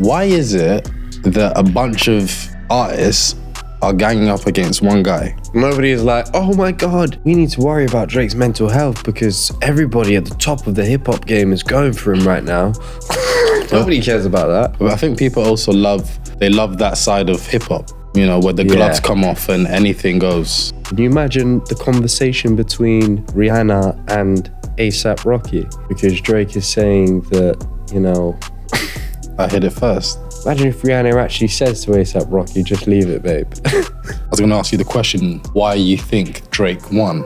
Why is it that a bunch of artists are ganging up against one guy? Nobody is like, oh my God, we need to worry about Drake's mental health because everybody at the top of the hip hop game is going for him right now. Nobody cares about that. But I think people also love that side of hip hop, you know, where the gloves come off and anything goes. Can you imagine the conversation between Rihanna and A$AP Rocky? Because Drake is saying that, you know, I hit it first. Imagine if Rihanna actually says to A$AP Rocky, just leave it, babe. I was going to ask you the question, why you think Drake won?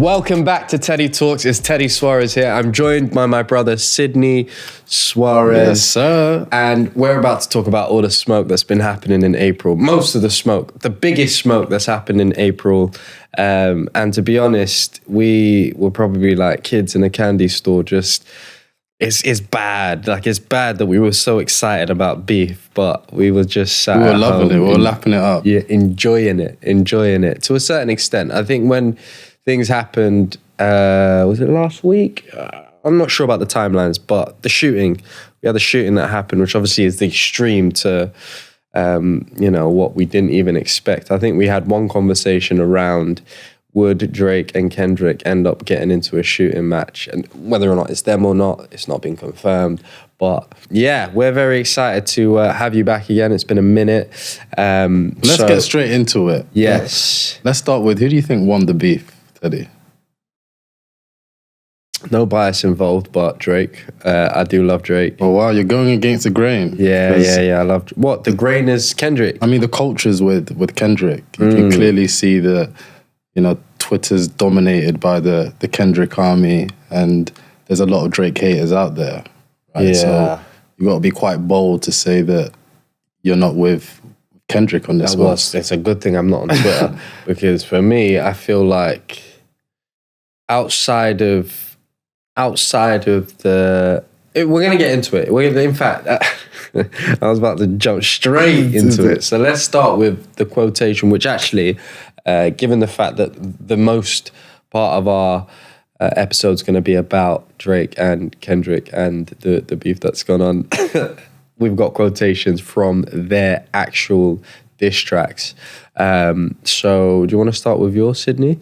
Welcome back to Teddy Talks. It's Teddy Soares here. I'm joined by my brother Sidney Soares. Yes, sir. And we're about to talk about all the smoke that's been happening in April. Most of the smoke, the biggest smoke that's happened in April. And to be honest, we were probably like kids in a candy store. Just, it's bad. Like, it's bad that we were so excited about beef, but we were just sat We were loving it. We were lapping it up. Yeah, enjoying it to a certain extent. I think when things happened, was it last week? I'm not sure about the timelines, but we had the shooting that happened, which obviously is the extreme to, what we didn't even expect. I think we had one conversation around would Drake and Kendrick end up getting into a shooting match, and whether or not it's them or not, it's not been confirmed. But yeah, we're very excited to have you back again. It's been a minute. Let's get straight into it. Yes. Let's start with, who do you think won the beef, Teddy? No bias involved, but Drake. I do love Drake. Oh wow, you're going against the grain. Yeah. I love what the grain is. Kendrick. I mean, the culture's with Kendrick. You can clearly see that, you know, Twitter's dominated by the Kendrick army, and there's a lot of Drake haters out there. Right? Yeah. So you got to be quite bold to say that you're not with Kendrick on this one. It's a good thing I'm not on Twitter because for me, I feel like outside of the, we're gonna get into it. In fact, I was about to jump straight into it. So let's start with the quotation, which actually, given the fact that the most part of our episode's going to be about Drake and Kendrick and the beef that's gone on, we've got quotations from their actual diss tracks. So do you want to start with yours, Sidney?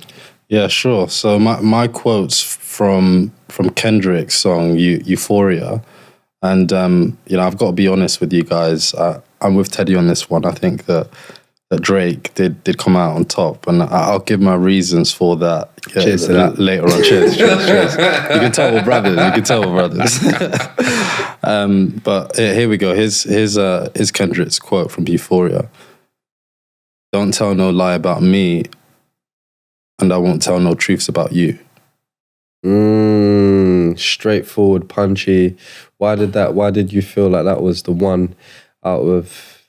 Yeah, sure. So my quotes from Kendrick's song Euphoria, and I've got to be honest with you guys. I'm with Teddy on this one. I think that Drake did come out on top, and I'll give my reasons for that. Cheers to that. Later on. Cheers. You can tell we're brothers. But here we go. Here's Kendrick's quote from Euphoria. "Don't tell no lie about me, and I won't tell no truths about you." Straightforward, punchy. Why did you feel like that was the one out of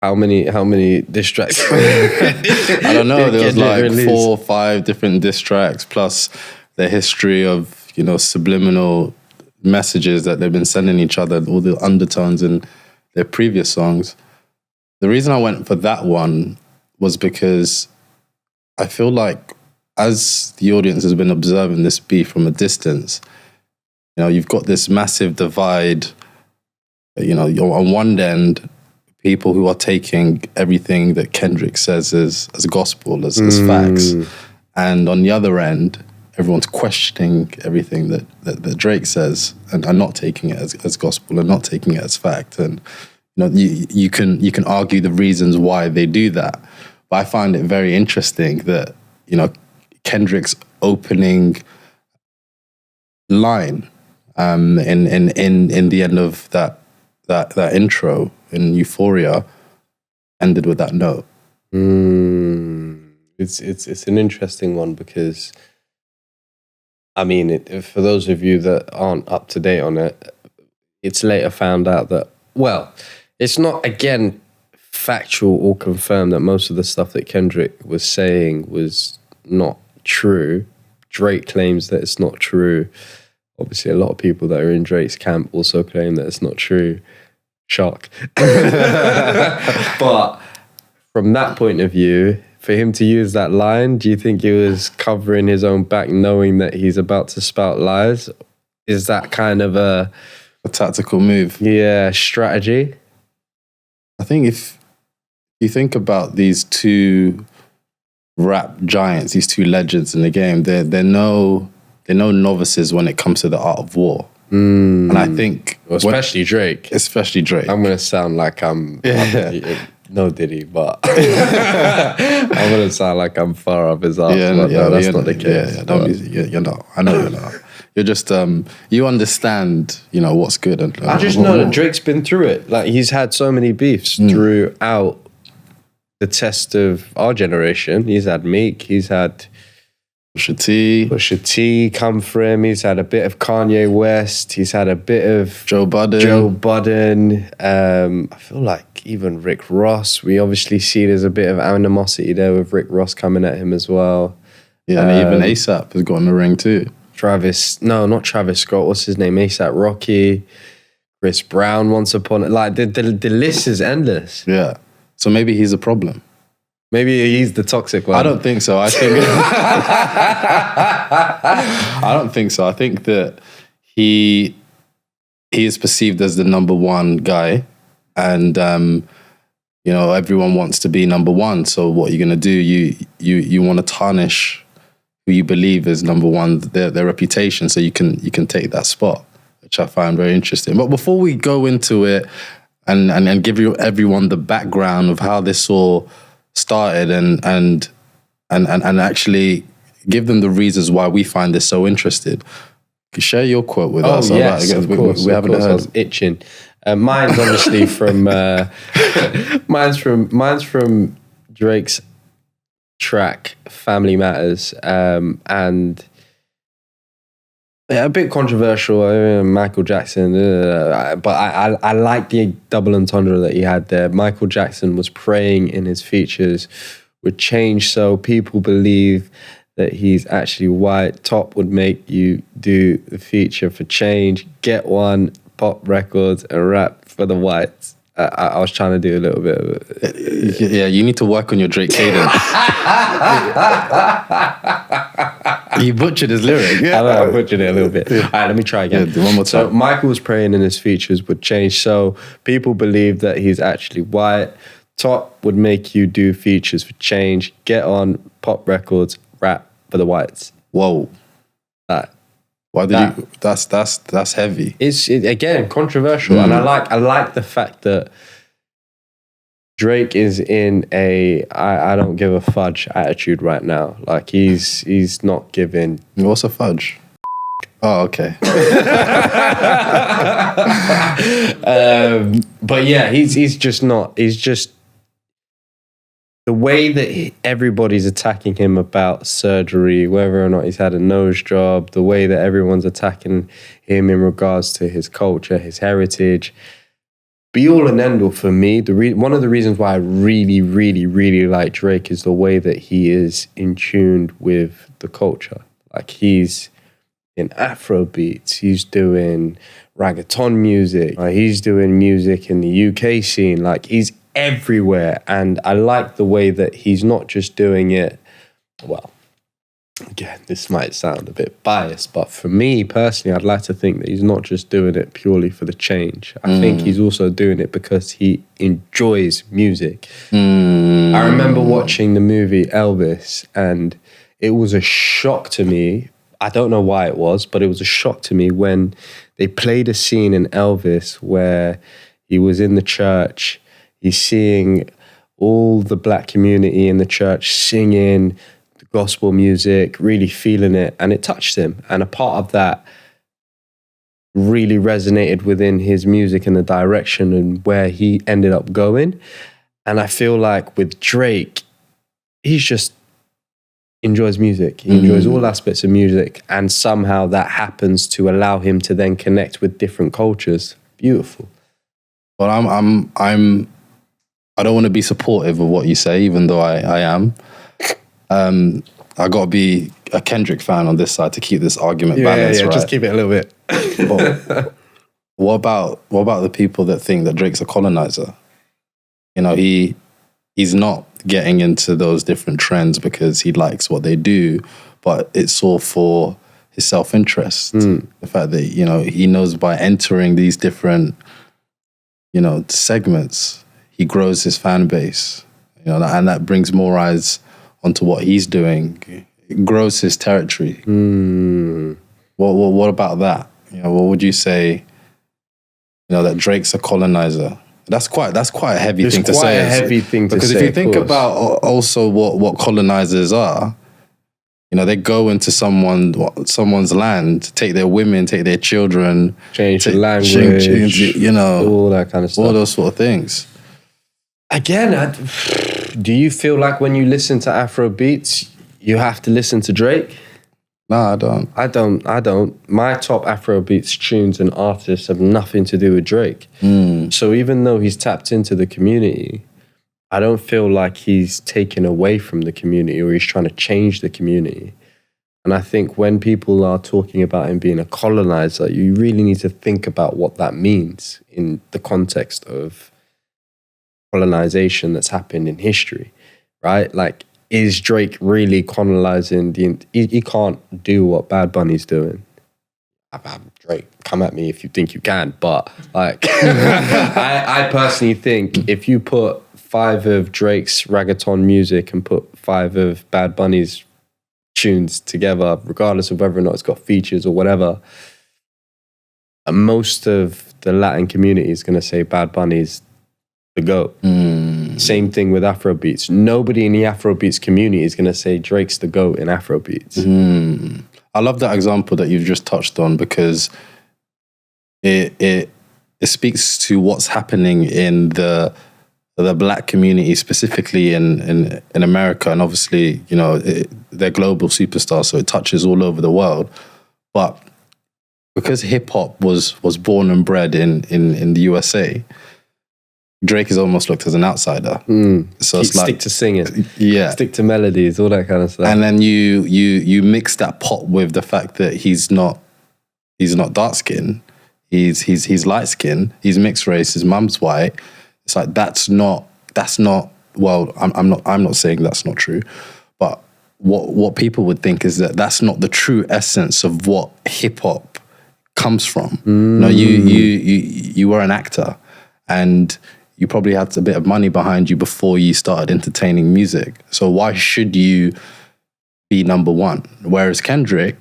how many diss tracks? I don't know. There was like 4 or 5 different diss tracks, plus the history of, you know, subliminal messages that they've been sending each other, all the undertones in their previous songs. The reason I went for that one was because I feel like, as the audience has been observing this beef from a distance, you know, you've got this massive divide. You know, you're on one end, people who are taking everything that Kendrick says as gospel, as facts. And on the other end, everyone's questioning everything that Drake says and are not taking it as gospel and not taking it as fact. And, you know, you can argue the reasons why they do that. But I find it very interesting that, you know, Kendrick's opening line in the end of that intro in Euphoria ended with that note. It's an interesting one because, I mean, for those of you that aren't up to date on it, it's later found out that, well, it's not, again, factual or confirmed that most of the stuff that Kendrick was saying was not true. Drake claims that it's not true. Obviously, a lot of people that are in Drake's camp also claim that it's not true. Shock. But from that point of view, for him to use that line, do you think he was covering his own back knowing that he's about to spout lies? Is that kind of a tactical move? Yeah, strategy? I think if you think about these two rap giants, these two legends in the game, they're no novices when it comes to the art of war. And I think... Especially Drake. I'm going to sound like I'm... No Diddy, but I'm going to sound like I'm far up his ass. No, that's not the case. You're not. I know you're not. You're just... you understand, what's good. And I just know that Drake's been through it. Like, he's had so many beefs throughout the test of our generation. He's had Meek, he's had... Pusha T come for him. He's had a bit of Kanye West. He's had a bit of Joe Budden. I feel like even Rick Ross. We obviously see there's a bit of animosity there with Rick Ross coming at him as well. Yeah, and even ASAP has got in the ring too. Not Travis Scott. What's his name? ASAP Rocky. Chris Brown once upon it. Like the list is endless. Yeah. So maybe he's a problem. Maybe he's the toxic one. I don't think so. I don't think so. I think that he is perceived as the number one guy, and everyone wants to be number one. So what are you going to do? You want to tarnish who you believe is number one, their reputation, so you can take that spot, which I find very interesting. But before we go into it and give everyone the background of how this all started and actually give them the reasons why we find this so interested. Share your quote with us. Yes, of course. We haven't heard. I was itching. Mine's obviously from mine's from Drake's track Family Matters, and a bit controversial. Michael Jackson, but I like the double entendre that he had there. Michael Jackson was praying in his features would change so people believe that he's actually white. Top would make you do the feature for change. Get one, pop records, and rap for the whites. I was trying to do a little bit of it. Yeah, you need to work on your Drake cadence. You butchered his lyric. Yeah. I know, I butchered it a little bit. All right, let me try again. Yeah, one more time. So Michael was praying in his features would change so people believe that he's actually white. Top would make you do features for change. Get on, pop records, rap for the whites. Whoa. Why did you? That's heavy. It's again controversial, and I like the fact that Drake is in a I don't give a fudge attitude right now. Like he's not giving. What's a fudge? Oh, okay. But yeah, he's just not. He's just the way that everybody's attacking him about surgery, whether or not he's had a nose job, the way that everyone's attacking him in regards to his culture, his heritage. Be all and end all for me. One of the reasons why I really, really, really like Drake is the way that he is in tune with the culture. Like he's in Afro beats, he's doing reggaeton music, he's doing music in the UK scene. Like he's everywhere, and I like the way that he's not just doing it. Well, again, this might sound a bit biased, but for me personally, I'd like to think that he's not just doing it purely for the change. I think he's also doing it because he enjoys music. I remember watching the movie Elvis, and it was a shock to me. I don't know why it was, but it was a shock to me when they played a scene in Elvis where he was in the church. He's seeing all the black community in the church singing the gospel music, really feeling it, and it touched him. And a part of that really resonated within his music and the direction and where he ended up going. And I feel like with Drake, he's just enjoys music. He enjoys all aspects of music, and somehow that happens to allow him to then connect with different cultures. Beautiful. Well, I don't want to be supportive of what you say, even though I am. I got to be a Kendrick fan on this side to keep this argument balanced. Yeah, right? Just keep it a little bit. But what about the people that think that Drake's a colonizer? He's not getting into those different trends because he likes what they do, but it's all for his self-interest. The fact that, you know, he knows by entering these different, you know, segments, he grows his fan base, you know, and that brings more eyes onto what he's doing. It grows his territory. What about that? You know, what would you say, you know, that Drake's a colonizer? That's quite a heavy thing to say. It's quite a heavy thing to say. Because if you think about also what colonizers are, you know, they go into someone's land, take their women, take their children, change the language, you know, all that kind of stuff. All those sort of things. Again, do you feel like when you listen to Afro beats, you have to listen to Drake? No, I don't. I don't. My top Afro beats tunes and artists have nothing to do with Drake. So even though he's tapped into the community, I don't feel like he's taken away from the community or he's trying to change the community. And I think when people are talking about him being a colonizer, you really need to think about what that means in the context of colonization that's happened in history, right? Like, is Drake really colonizing he can't do what Bad Bunny's doing. Drake, come at me if you think you can, but like, I personally think if you put 5 of Drake's reggaeton music and put 5 of Bad Bunny's tunes together, regardless of whether or not it's got features or whatever, most of the Latin community is going to say Bad Bunny's the GOAT. Same thing with Afrobeats. Nobody in the Afrobeats community is going to say Drake's the GOAT in Afrobeats. I love that example that you've just touched on because it speaks to what's happening in the Black community, specifically in America, and obviously, you know, they're global superstars, so it touches all over the world. But because hip hop was born and bred in the USA, Drake is almost looked as an outsider. So it's like, stick to singing, yeah, stick to melodies, all that kind of stuff. And then you mix that pot with the fact that he's not dark skinned, he's light skinned, he's mixed race, his mum's white. It's like that's not. Well, I'm not saying that's not true, but what people would think is that that's not the true essence of what hip hop comes from. No, you were an actor, and you probably had a bit of money behind you before you started entertaining music. So why should you be number one? Whereas Kendrick,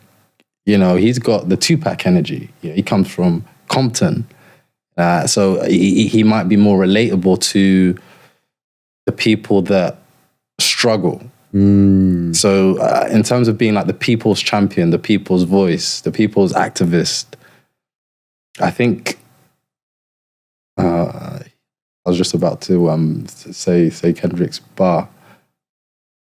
you know, he's got the Tupac energy. You know, he comes from Compton. So he might be more relatable to the people that struggle. So in terms of being like the people's champion, the people's voice, the people's activist, I think I was just about to say Kendrick's bar.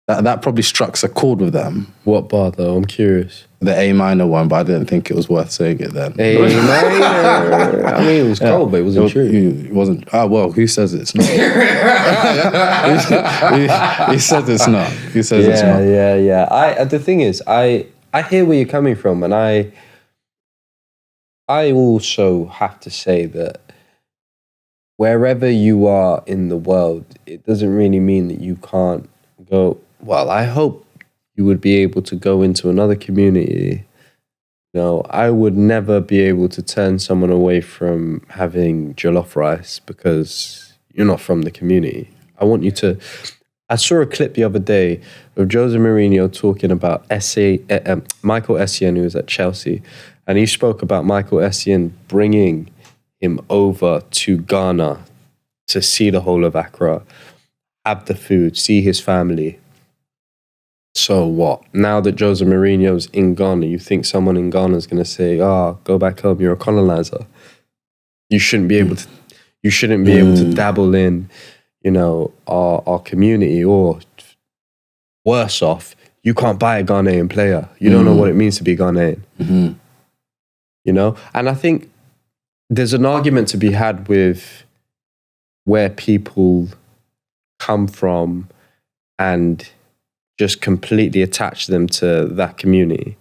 That probably struck a chord with them. What bar though? I'm curious. The A minor one, but I didn't think it was worth saying it then. A minor. I mean, it was cold, but it wasn't true. It wasn't. Ah, well, who says it's not? He says it's not. He says it's not. Yeah. The thing is, I hear where you're coming from, and I also have to say that wherever you are in the world, it doesn't really mean that you can't go. Well, I hope you would be able to go into another community. You know, I would never be able to turn someone away from having jollof rice because you're not from the community. I want you to. I saw a clip the other day of Jose Mourinho talking about Michael Essien, who was at Chelsea, and he spoke about Michael Essien bringing him over to Ghana to see the whole of Accra, have the food, see his family. So what? Now that Jose Mourinho's in Ghana, you think someone in Ghana is going to say, go back home, you're a colonizer. You shouldn't be able to. You shouldn't be able to dabble in, you know, our community, or worse off, you can't buy a Ghanaian player. You don't know what it means to be Ghanaian. You know, and I think there's an argument to be had with where people come from and just completely attach them to that community.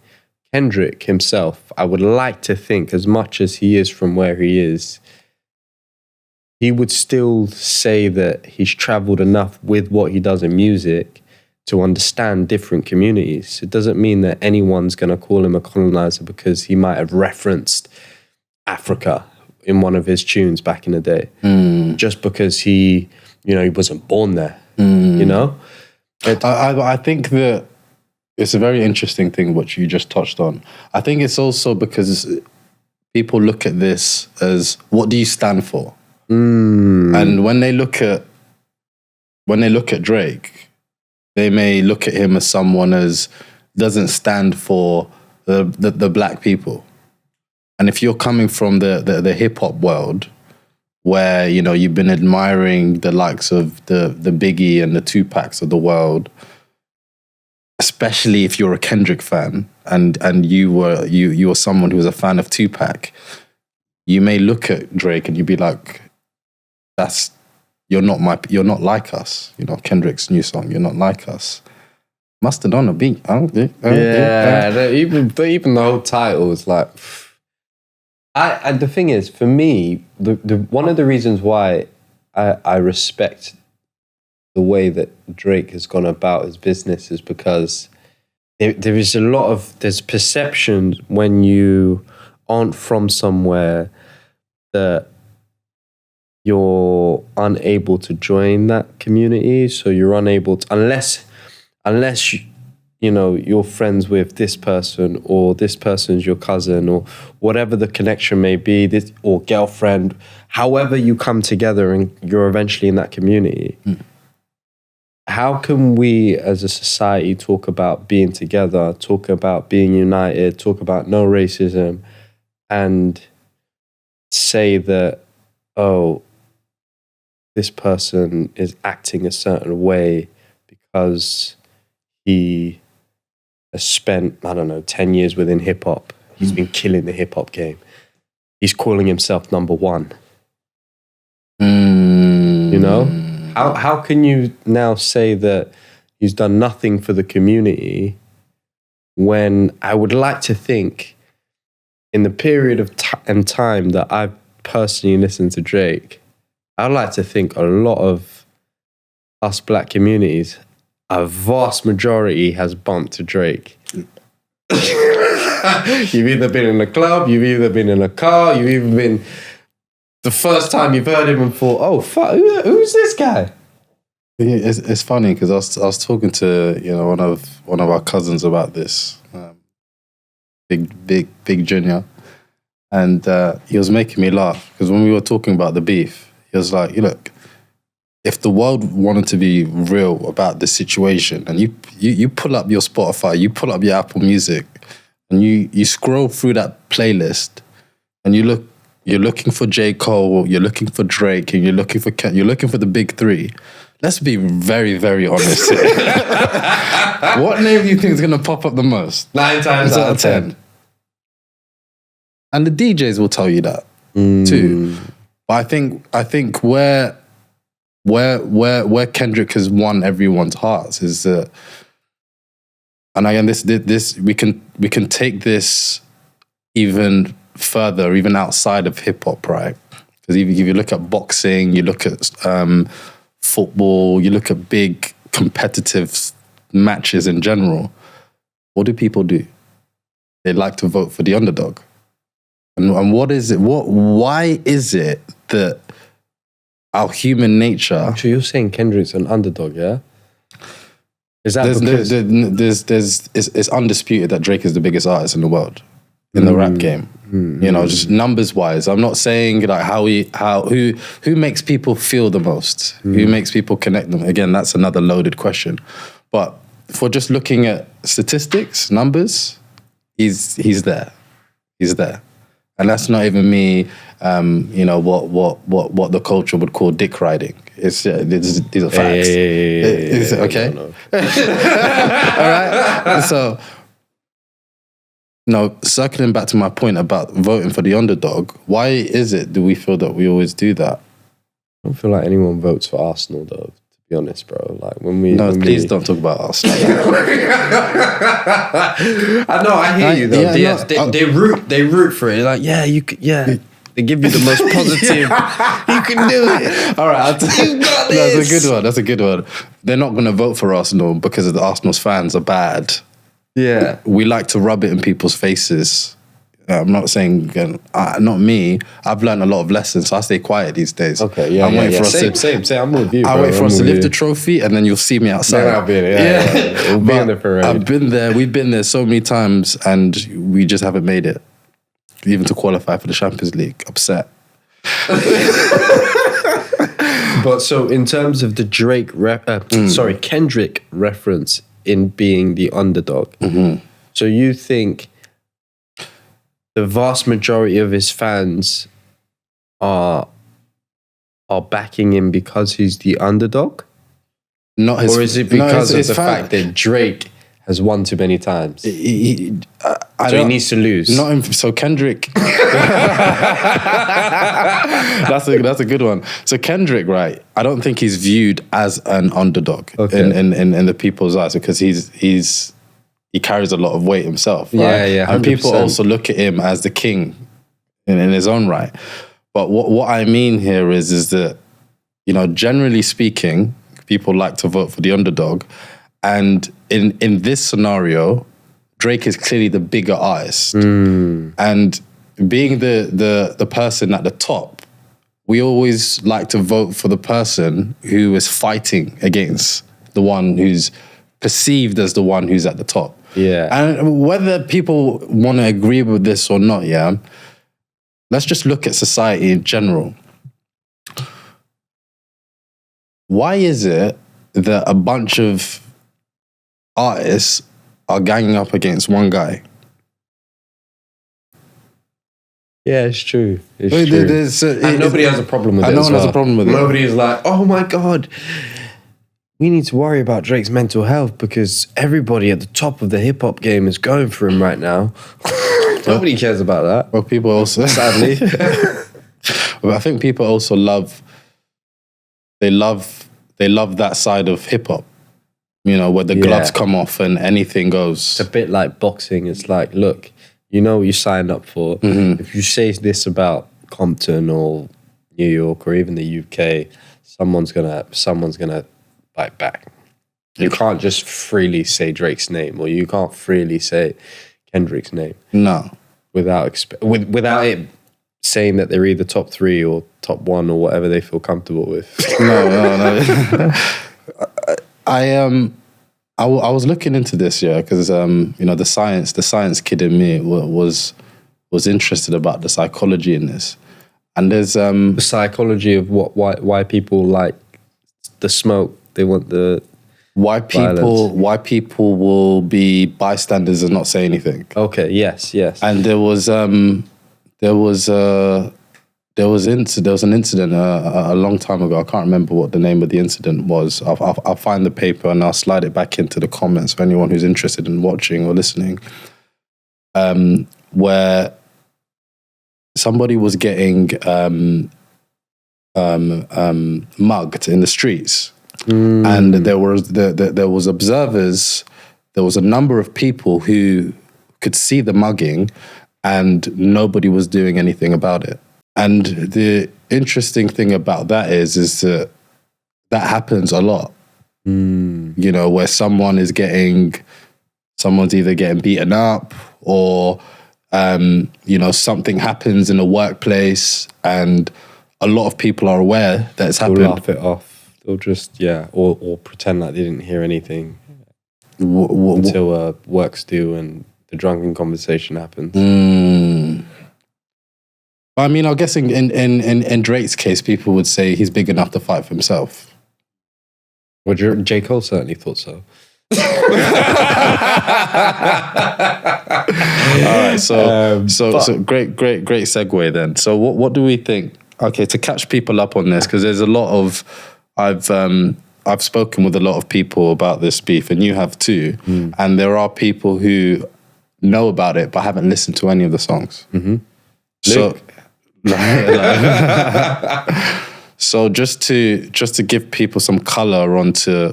Kendrick himself, I would like to think, as much as he is from where he is, he would still say that he's traveled enough with what he does in music to understand different communities. It doesn't mean that anyone's going to call him a colonizer because he might have referenced Africa in one of his tunes back in the day, just because he wasn't born there, you know? I think that it's a very interesting thing what you just touched on. I think it's also because people look at this as, what do you stand for? And when they look at Drake, they may look at him as someone as doesn't stand for the black people. And if you're coming from the hip hop world, where you've been admiring the likes of the Biggie and the Tupacs of the world, especially if you're a Kendrick fan and you were someone who was a fan of Tupac, you may look at Drake and you'd be like, you're not like us. Kendrick's new song, You're Not Like Us. Must have done a beat. Even the whole title is like. And the thing is, for me, the one of the reasons why I respect the way that Drake has gone about his business is because there is there's perception when you aren't from somewhere that you're unable to join that community. So you're unable to, unless you're friends with this person, or this person's your cousin, or whatever the connection may be, or girlfriend, however you come together and you're eventually in that community. How can we as a society talk about being together, talk about being united, talk about no racism, and say that, oh, this person is acting a certain way because he has spent, 10 years within hip hop. He's been killing the hip hop game. He's calling himself number one. How can you now say that he's done nothing for the community when I would like to think in the period of time that I've personally listened to Drake, I'd like to think a lot of us black communities, a vast majority has bumped to Drake. You've either been in a club, you've either been in a car, you've even been the first time you've heard him and thought, oh, fuck, who's this guy? It's funny because I was talking to one of our cousins about this, big Junior, and he was making me laugh because when we were talking about the beef, he was like, look, if the world wanted to be real about the situation, and you pull up your Spotify, you pull up your Apple Music, and you scroll through that playlist, and you're looking for J. Cole, you're looking for Drake, and you're looking for the big three. Let's be very, very honest here. What name do you think is going to pop up the most? 9 times out of 10. And the DJs will tell you that too. But I think where Kendrick has won everyone's hearts is that, and again, this we can take this even further, even outside of hip hop, right? Because if you look at boxing, you look at football, you look at big competitive matches in general, what do people do? They like to vote for the underdog. And what is it? Why is it that our human nature? So you're saying Kendrick's an underdog, yeah? Is that it's undisputed that Drake is the biggest artist in the world in the rap game. Just numbers wise. I'm not saying like who makes people feel the most, who makes people connect them. Again, that's another loaded question. But if we're just looking at statistics, numbers, he's there. He's there. And that's not even me, what the culture would call dick riding. These are facts. Okay? No. All right? So, circling back to my point about voting for the underdog, why is it do we feel that we always do that? I don't feel like anyone votes for Arsenal, though, to be honest, bro. Like please don't talk about Arsenal. I know, I hear you though. They root for it. Like, yeah, you could, yeah. They give you the most positive. You can do it. All right, You got this. That's a good one. That's a good one. They're not going to vote for Arsenal because the Arsenal's fans are bad. Yeah. We like to rub it in people's faces. I'm not saying, not me. I've learned a lot of lessons, so I stay quiet these days. Okay, yeah, I'm waiting for us Same. I'm with you, I wait for I'm us to with lift you. the trophy, and then you'll see me outside. Then I'll be in it. Yeah. We'll be in the parade. I've been there. We've been there so many times, and we just haven't made it, even to qualify for the Champions League. Upset. But so in terms of the Kendrick reference in being the underdog, so you think the vast majority of his fans are backing him because he's the underdog? Not his, or is it because his of the fact that Drake has won too many times? So he needs to lose. So Kendrick. That's a good one. So Kendrick, right? I don't think he's viewed as an underdog in the people's eyes because he carries a lot of weight himself. Right? Yeah, 100%. And people also look at him as the king in his own right. But what I mean here is that, generally speaking, people like to vote for the underdog. And in this scenario, Drake is clearly the bigger artist. And being the person at the top, we always like to vote for the person who is fighting against the one who's perceived as the one who's at the top. Yeah. And whether people want to agree with this or not, let's just look at society in general. Why is it that a bunch of artists are ganging up against one guy? Yeah, it's true. It's true. And nobody has a problem with it. No one has a problem with it. Nobody is like, oh my God, we need to worry about Drake's mental health because everybody at the top of the hip hop game is going for him right now. Nobody cares about that. Well, people also, sadly. But I think people also love that side of hip hop. Where the gloves come off and anything goes. It's a bit like boxing. It's like, look, you know what you signed up for. If you say this about Compton or New York or even the UK, someone's gonna bite back. You can't just freely say Drake's name, or you can't freely say Kendrick's name. No, without it saying that they're either top 3 or top 1 or whatever they feel comfortable with. No. I was looking into this, because the science kid in me was interested about the psychology in this, and there's the psychology of why people like the smoke. They want the why people will be bystanders and not say anything. Okay. Yes. And there was an incident a long time ago. I can't remember what the name of the incident was. I'll find the paper and I'll slide it back into the comments for anyone who's interested in watching or listening. Where somebody was getting mugged in the streets, and there was observers. There was a number of people who could see the mugging, and nobody was doing anything about it. And the interesting thing about that is that happens a lot. Where someone's either getting beaten up or, something happens in the workplace and a lot of people are aware that it's happened. They'll laugh it off. They'll just, or pretend like they didn't hear anything until work's due and the drunken conversation happens. I mean, I'm guessing in Drake's case, people would say he's big enough to fight for himself. Well, J. Cole certainly thought so. All right, so great segue then. So what do we think? Okay, to catch people up on this, because there's a lot of I've spoken with a lot of people about this beef, and you have too. And there are people who know about it but haven't listened to any of the songs. So. So just to give people some color onto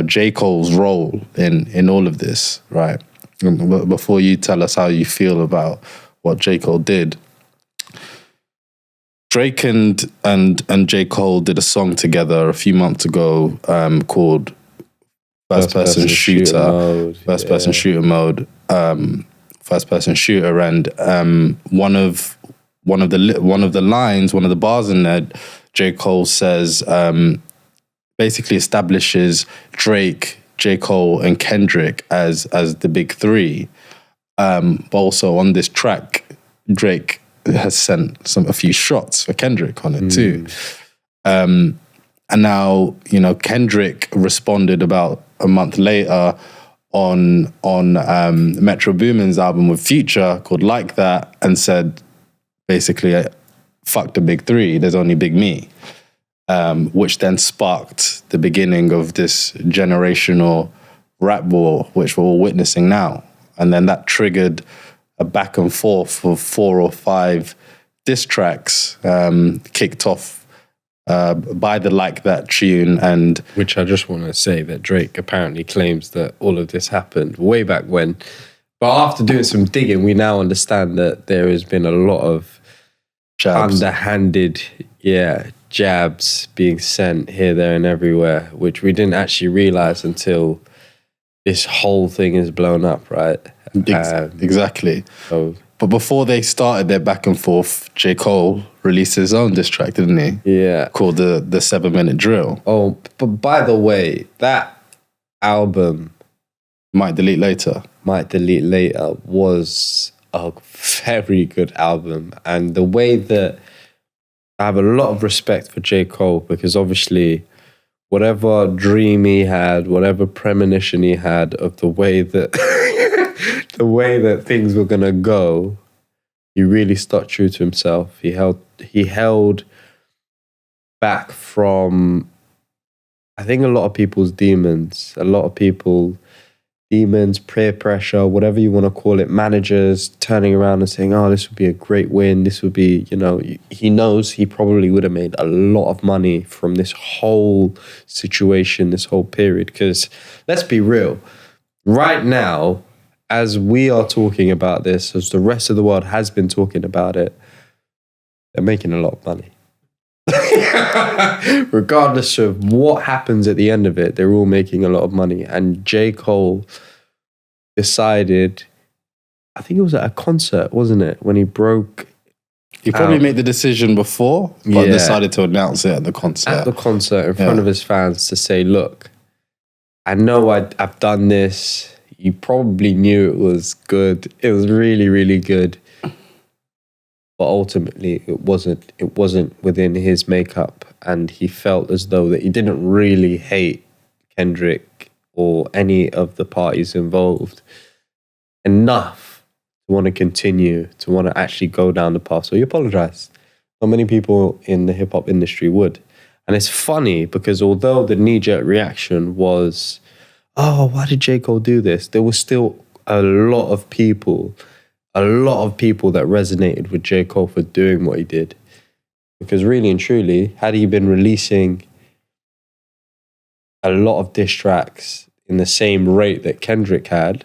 J. Cole's role in all of this, right? Before you tell us how you feel about what J. Cole did, Drake and J. Cole did a song together a few months ago called First Person Shooter. First Person Shooter mode. First Person Shooter, and one of the lines, one of the bars in there, J. Cole says, basically establishes Drake, J. Cole, and Kendrick as the big three. But also on this track, Drake has sent a few shots for Kendrick on it too. And now, Kendrick responded about a month later on Metro Boomin's album with Future called Like That, and said basically, fuck the big three, there's only Big Me. Which then sparked the beginning of this generational rap war, which we're all witnessing now. And then that triggered a back and forth of 4 or 5 diss tracks, kicked off by the Like That tune. And which I just want to say that Drake apparently claims that all of this happened way back when. But after doing some digging, we now understand that there has been a lot of underhanded, jabs being sent here, there, and everywhere, which we didn't actually realize until this whole thing is blown up, right? Exactly. But before they started their back and forth, J. Cole released his own diss track, didn't he? Yeah. Called the 7-minute drill. Oh, but by the way, that album, Might Delete Later, was a very good album. And the way that I have a lot of respect for J. Cole, because obviously whatever dream he had, whatever premonition he had of the way that the way that things were gonna go, he really stuck true to himself. He held back from, I think, a lot of people's demons. Demons, peer pressure, whatever you want to call it, managers turning around and saying, oh, this would be a great win. This would be, he knows he probably would have made a lot of money from this whole situation, this whole period. Because let's be real, right now, as we are talking about this, as the rest of the world has been talking about it, they're making a lot of money. Regardless of what happens at the end of it, they're all making a lot of money. And J. Cole decided, I think it was at a concert, wasn't it? When he broke. He probably made the decision before, but decided to announce it at the concert. At the concert in front of his fans to say, look, I know I've done this. You probably knew it was good. It was really, really good. But ultimately, it wasn't within his makeup, and he felt as though that he didn't really hate Kendrick or any of the parties involved enough to want to continue, to want to actually go down the path. So he apologized. Not many people in the hip hop industry would. And it's funny because although the knee-jerk reaction was, oh, why did J. Cole do this? There was still a lot of people that resonated with J. Cole for doing what he did. Because really and truly, had he been releasing a lot of diss tracks in the same rate that Kendrick had,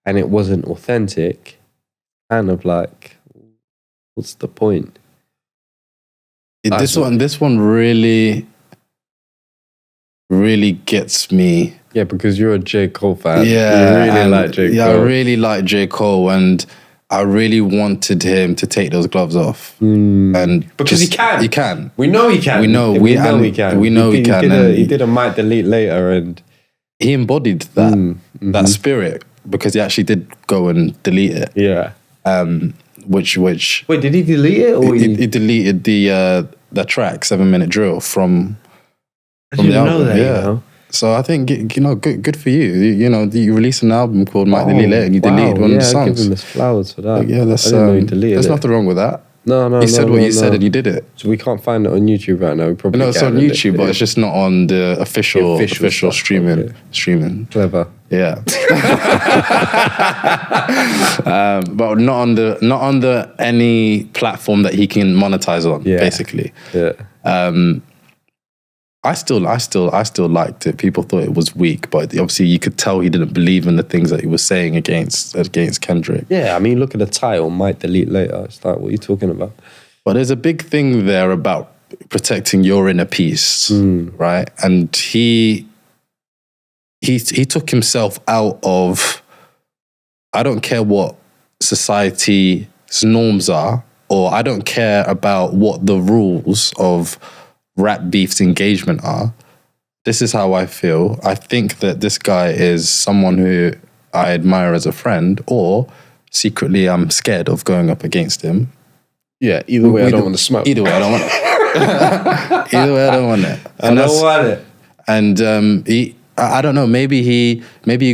and it wasn't authentic, kind of like, what's the point? This one really, really gets me. Yeah, because you're a J. Cole fan. Yeah, you really like J. Cole. Yeah, I really like J. Cole, and I really wanted him to take those gloves off. And because he can. He can. We know he can. We know he can. He did a Might Delete Later, and he embodied that spirit, because he actually did go and delete it. Yeah. Which wait, did he delete it, or he deleted the track 7-minute drill from the album? That, So I think, good for you. You release an album called Might Delete Later, and you deleted one of the songs. Give him his flowers for that. Yeah, there's nothing wrong with that. No. You said what you said, and you did it. So we can't find it on YouTube right now. We probably it's on YouTube, but it's just not on the official streaming. Okay. Streaming. Clever. Yeah. But not on the any platform that he can monetize on. Basically. Yeah. I still liked it. People thought it was weak, but obviously you could tell he didn't believe in the things that he was saying against Kendrick. Yeah, I mean, look at the title, Might Delete Later. It's like, what are you talking about? But there's a big thing there about protecting your inner peace, right? And he took himself out of, I don't care what society's norms are, or I don't care about what the rules of rap beef's engagement are. This is how I feel. I think that this guy is someone who I admire as a friend, or secretly I'm scared of going up against him. Yeah, either way, I don't want to smoke. Either way, I don't want it. Either way, I don't want it. I don't want it. And I don't know, maybe he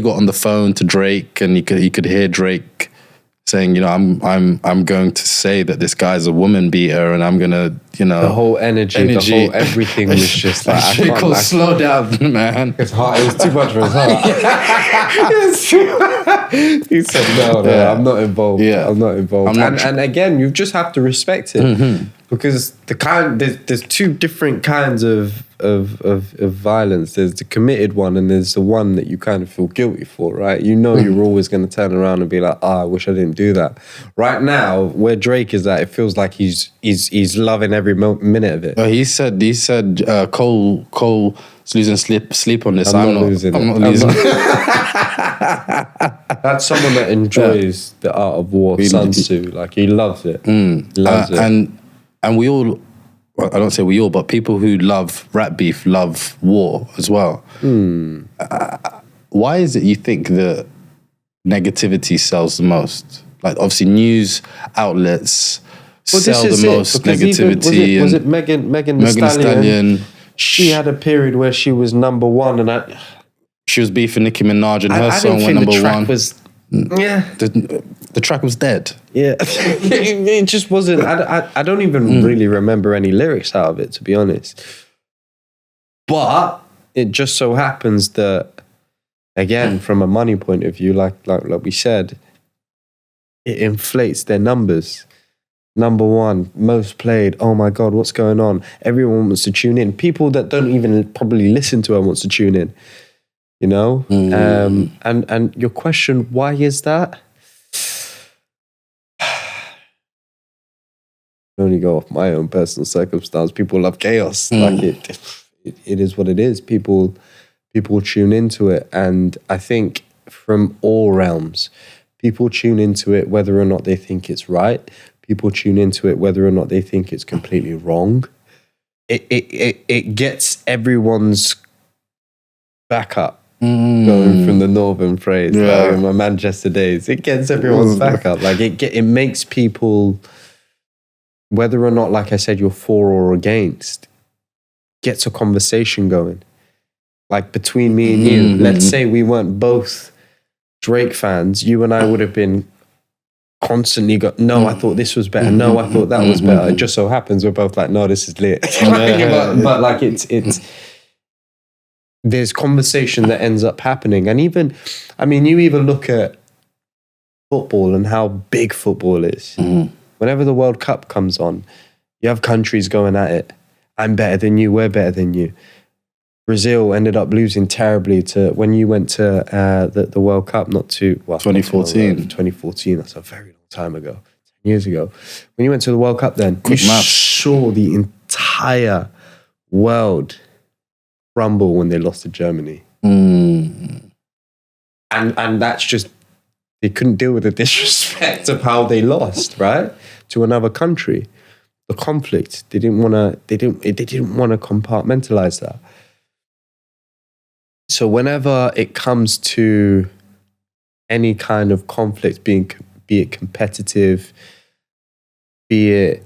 got on the phone to Drake and he could hear Drake saying, you know, I'm going to say that this guy's a woman beater, and I'm gonna, you know, the whole energy. The whole everything was just like, I can't slow down, man. It's hard. It was too much for his heart. He said, no, I'm not involved. Yeah. I'm not involved. And again, you just have to respect it, because there's two different kinds of violence. There's the committed one, and there's the one that you kind of feel guilty for, right? You know, you're always going to turn around and be like, I wish I didn't do that. Right now, where Drake is at, it feels like he's loving every minute of it. He said Cole's losing sleep on this. I'm not losing. That's someone that enjoys the art of war. Sun Tzu, like he loves it. He loves it. And we all, well, I don't say we all, but people who love rap beef love war as well. Why is it you think that negativity sells the most? Like, obviously news outlets sell the most negativity. Was it Megan Thee Stallion? She had a period where she was number one, and she was beefing Nicki Minaj, and her song went number one. The track was dead. Yeah, it just wasn't. I don't even really remember any lyrics out of it, to be honest. But it just so happens that, again, from a money point of view, like we said, it inflates their numbers. Number one, most played. Oh my God, what's going on? Everyone wants to tune in. People that don't even probably listen to her wants to tune in. You know, and your question, why is that? I only go off my own personal circumstance. People love chaos. Like it is what it is. People tune into it, and I think from all realms, people tune into it whether or not they think it's right. People tune into it whether or not they think it's completely wrong. It gets everyone's back up. Going from the northern phrase, like in my Manchester days, it gets everyone's back up. Like it makes people, whether or not, like I said, you're for or against, gets a conversation going. Like between me and you, let's say we weren't both Drake fans, you and I would have been constantly no, I thought this was better. No, I thought that was better. It just so happens we're both like, no, this is lit. But like it's. There's conversation that ends up happening. And even, I mean, you even look at football and how big football is. Whenever the World Cup comes on, you have countries going at it. I'm better than you, we're better than you. Brazil ended up losing terribly to, when you went to the World Cup, 2014. 2014, that's a very long time ago, 10 years ago. When you went to the World Cup then, you saw the entire world rumble when they lost to Germany. And that's just, they couldn't deal with the disrespect of how they lost, right? To another country. The conflict, they didn't want to compartmentalize that. So whenever it comes to any kind of conflict, be it competitive, be it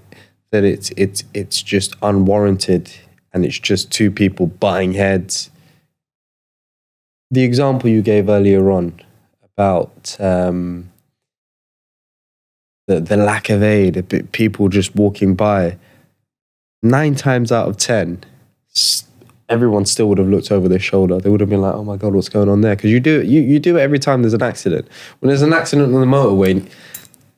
that it's just unwarranted, and it's just two people butting heads. The example you gave earlier on about the lack of aid, people just walking by, 9 times out of 10, everyone still would have looked over their shoulder. They would have been like, oh my God, what's going on there? Because you do it every time there's an accident. When there's an accident on the motorway,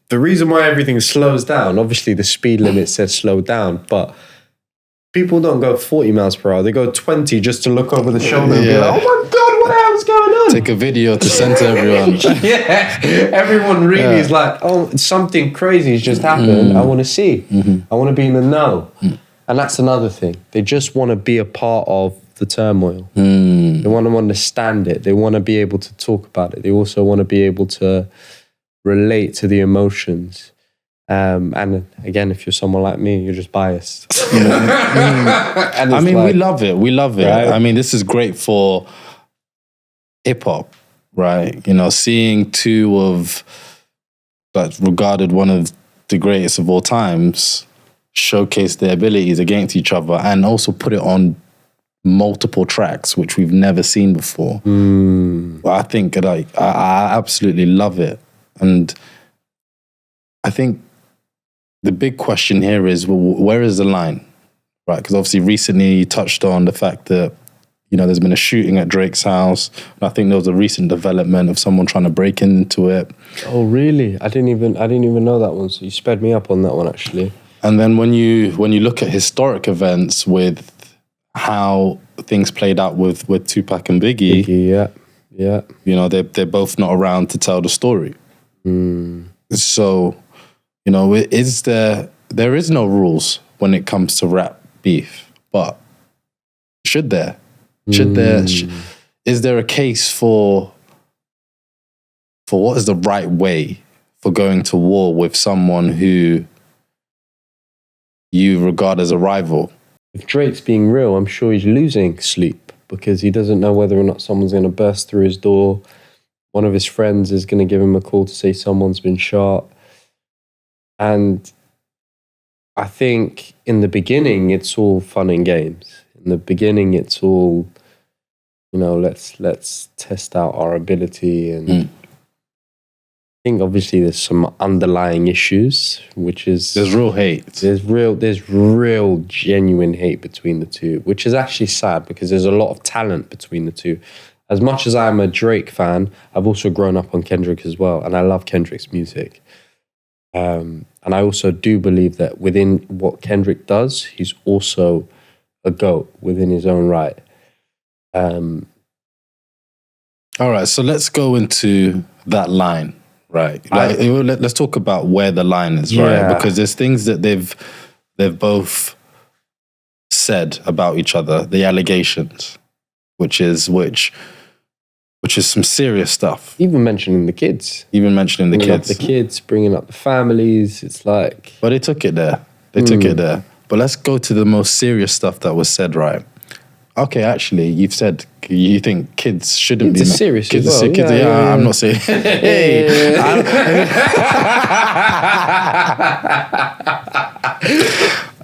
the reason why everything slows down, obviously the speed limit says slow down, but people don't go 40 miles per hour. They go 20 just to look over the shoulder and be like, oh my God, what the hell's going on? Take a video to send to everyone. Yeah, everyone really is like, oh, something crazy has just happened. I want to see. I want to be in the know. And that's another thing. They just want to be a part of the turmoil. They want to understand it. They want to be able to talk about it. They also want to be able to relate to the emotions. And again, if you're someone like me, you're just biased. I mean, we love it. We love it. Right? I mean, this is great for hip hop, right? You know, seeing two of that's regarded one of the greatest of all times showcase their abilities against each other and also put it on multiple tracks, which we've never seen before. I think I absolutely love it. And I think the big question here is, well, where is the line? Right? Because obviously recently you touched on the fact that, you know, there's been a shooting at Drake's house. And I think there was a recent development of someone trying to break into it. Oh, really? I didn't even know that one. So you sped me up on that one, actually. And then when you look at historic events with how things played out with Tupac and Biggie, yeah, you know, they're both not around to tell the story. So, you know, there is no rules when it comes to rap beef, but should there? Is there a case for what is the right way for going to war with someone who you regard as a rival? If Drake's being real, I'm sure he's losing sleep because he doesn't know whether or not someone's going to burst through his door. One of his friends is going to give him a call to say someone's been shot. And I think in the beginning, it's all fun and games. In the beginning, it's all, you know, let's test out our ability. And I think obviously there's some underlying issues, which is... There's real hate. There's real genuine hate between the two, which is actually sad because there's a lot of talent between the two. As much as I'm a Drake fan, I've also grown up on Kendrick as well, and I love Kendrick's music. And I also do believe that within what Kendrick does, he's also a GOAT within his own right. All right, so let's go into that line, right? Let's talk about where the line is, right? Because there's things that they've both said about each other, the allegations, which is some serious stuff. Even mentioning the kids. Bringing up the kids, bringing up the families. It's like... But they took it there. But let's go to the most serious stuff that was said, right? Okay, actually, you've said you think kids shouldn't kids be... serious kids as well. Kids I'm not saying... Hey!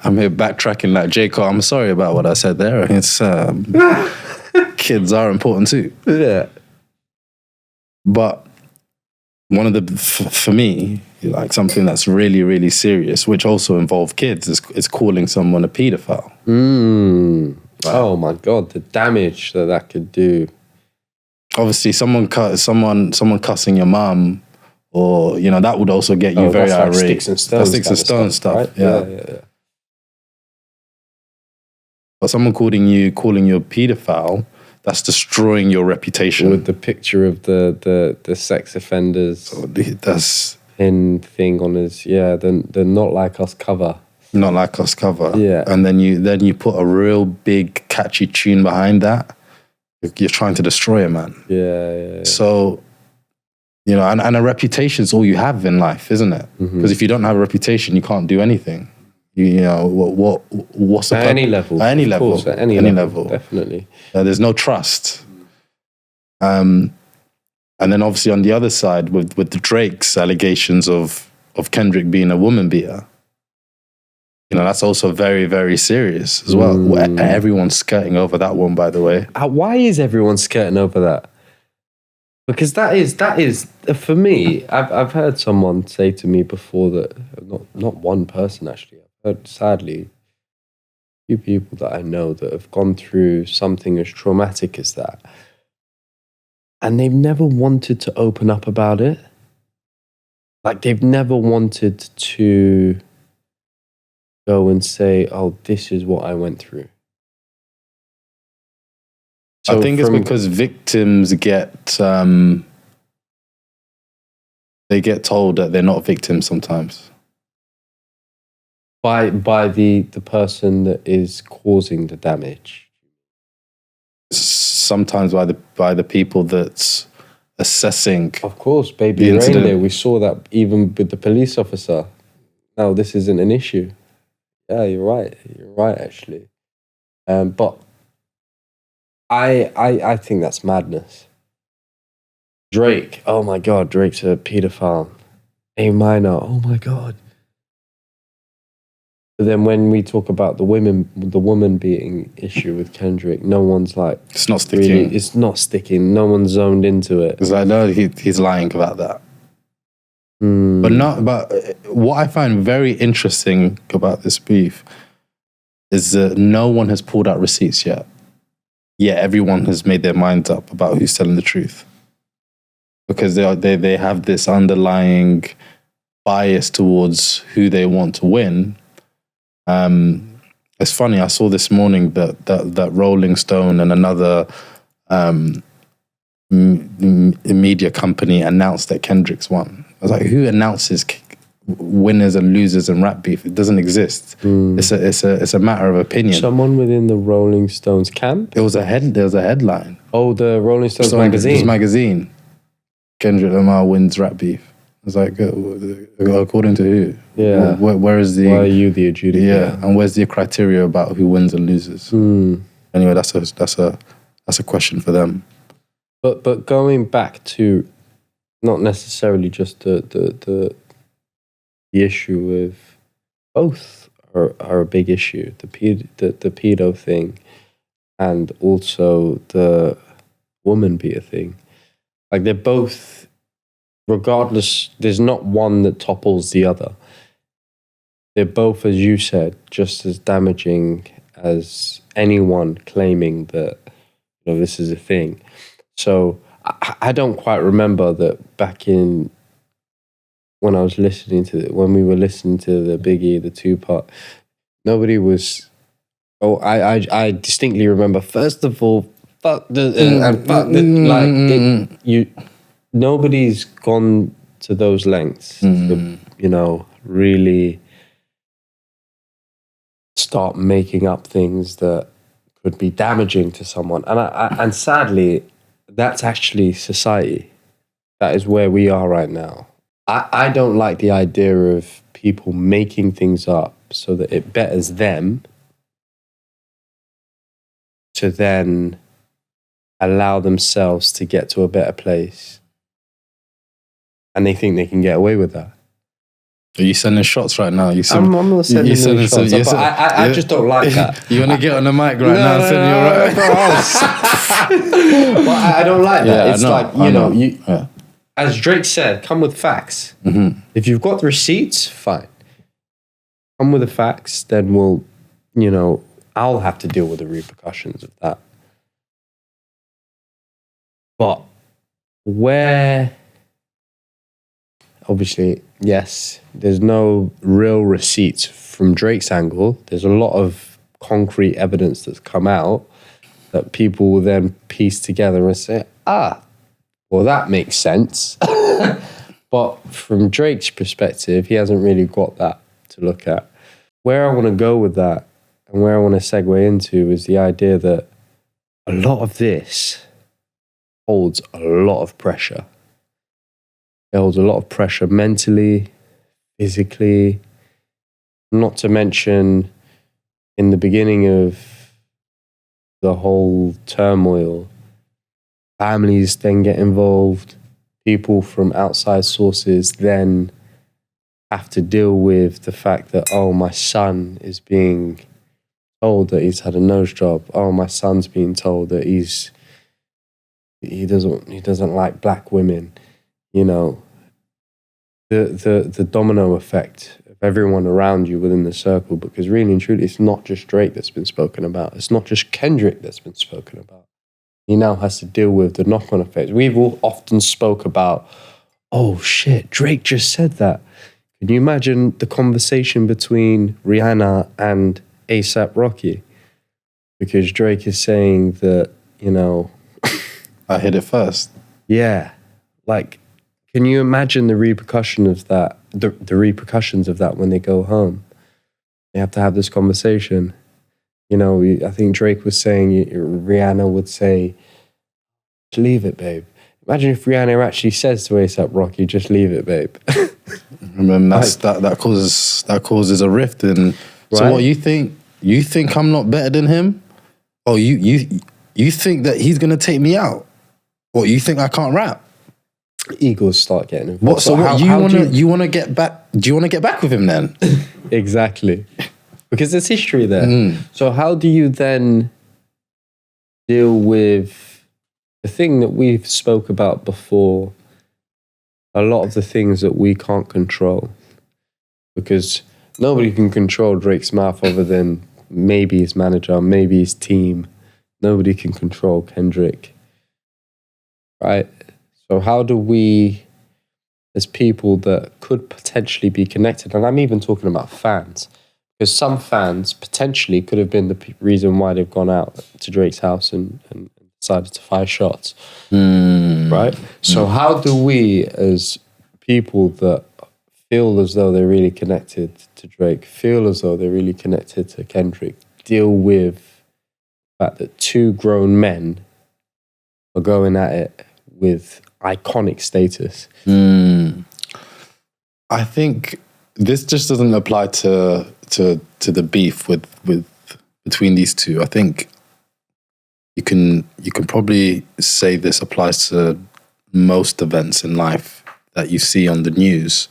I'm here backtracking like J. Cole. I'm sorry about what I said there. It's... kids are important too. Yeah. But one of the, for me, like something that's really, really serious, which also involves kids, is calling someone a paedophile. Right. Oh my God, the damage that could do. Obviously, someone cussing your mum, or, you know, that would also get you very irate. Like sticks and stones. Sticks and stones stuff. Right? Yeah. But someone calling you a paedophile, that's destroying your reputation. With the picture of the sex offenders. That's thing on his the Not Like Us cover. Not Like Us cover. Yeah. And then you put a real big catchy tune behind that. You're trying to destroy a man. Yeah. So, you know, and a reputation is all you have in life, isn't it? Because if you don't have a reputation, you can't do anything. You know, what's at any level? At any level. Course, at any level. Definitely. There's no trust. And then obviously on the other side, with the Drake's allegations of Kendrick being a woman beater, you know, that's also very, very serious as well. Everyone's skirting over that one, by the way. Why is everyone skirting over that? Because that is for me. I've heard someone say to me before that not one person actually. I've heard sadly a few people that I know that have gone through something as traumatic as that, and they've never wanted to open up about it. Like they've never wanted to go and say, "Oh, this is what I went through." I think it's because victims get they get told that they're not victims sometimes. By the person that is causing the damage. Sometimes by the people that's assessing. Of course, baby reindeer. We saw that even with the police officer. No, this isn't an issue. Yeah, you're right. You're right, actually. But I think that's madness. Drake. Oh my God, Drake's a pedophile. A minor. Oh my God. But then when we talk about the woman beating issue with Kendrick, no one's like... It's not sticking. Really, it's not sticking. No one's zoned into it. Because I know he's lying about that. But what I find very interesting about this beef is that no one has pulled out receipts yet. Yeah, everyone has made their minds up about who's telling the truth. Because they have this underlying bias towards who they want to win. It's funny, I saw this morning that Rolling Stone and another media company announced that Kendricks won. I was like, who announces winners and losers in rap beef? It doesn't exist. It's a matter of opinion. Someone within the Rolling Stones camp? There was a headline. Oh, the Rolling Stones magazine. This magazine. Kendrick Lamar wins rap beef. I was like, according to who? Yeah. Where is the... Why are you the adjudicator? Yeah, and where's the criteria about who wins and loses? Anyway, that's a question for them. But going back to not necessarily just the issue with both are a big issue. The pedo thing and also the woman beater thing. Like they're both, regardless, there's not one that topples the other. They're both, as you said, just as damaging as anyone claiming that this is a thing. So I don't quite remember that back in when we were listening to the Biggie, the Tupac, nobody was. Oh, I distinctly remember. First of all, nobody's gone to those lengths to, really start making up things that could be damaging to someone. And sadly, that's actually society. That is where we are right now. I don't like the idea of people making things up so that it betters them to then allow themselves to get to a better place. And they think they can get away with that. Are you sending shots right now? I'm not sending any shots, but I just don't like that. You want to get on the mic right now? But I don't like that. It's as Drake said, come with facts. Mm-hmm. If you've got the receipts, fine. Come with the facts, then I'll have to deal with the repercussions of that. But where, obviously, yes, there's no real receipts from Drake's angle. There's a lot of concrete evidence that's come out that people will then piece together and say, well, that makes sense. But from Drake's perspective, he hasn't really got that to look at. Where I want to go with that and where I want to segue into is the idea that a lot of this holds a lot of pressure. It holds a lot of pressure mentally, physically, not to mention in the beginning of the whole turmoil, families then get involved, people from outside sources then have to deal with the fact that, my son is being told that he's had a nose job. My son's being told that he doesn't like black women. The domino effect of everyone around you within the circle, because really and truly, it's not just Drake that's been spoken about. It's not just Kendrick that's been spoken about. He now has to deal with the knock-on effects. We've all often spoke about, oh shit, Drake just said that. Can you imagine the conversation between Rihanna and A$AP Rocky? Because Drake is saying that you know, I hit it first. Yeah. Like, can you imagine the repercussion of that, the repercussions of that when they go home? They have to have this conversation. You know, I think Drake was saying, Rihanna would say, just leave it, babe. Imagine if Rihanna actually says to A$AP Rocky, just leave it, babe. And then that causes a rift. And so Right? what, you think I'm not better than him? Oh, you think that he's gonna take me out? What, you think I can't rap? Egos start getting involved. What? So what? You want to get back? Do you want to get back with him then? Exactly. Because there's history there. So how do you then deal with the thing that we've spoke about before? A lot of the things that we can't control, because nobody can control Drake's mouth other than maybe his manager, maybe his team. Nobody can control Kendrick, right? So how do we, as people that could potentially be connected, and I'm even talking about fans, because some fans potentially could have been the reason why they've gone out to Drake's house and decided to fire shots, right? So how do we, as people that feel as though they're really connected to Drake, feel as though they're really connected to Kendrick, deal with the fact that two grown men are going at it with iconic status? I think this just doesn't apply to the beef with between these two. I think you can probably say this applies to most events in life that you see on the news.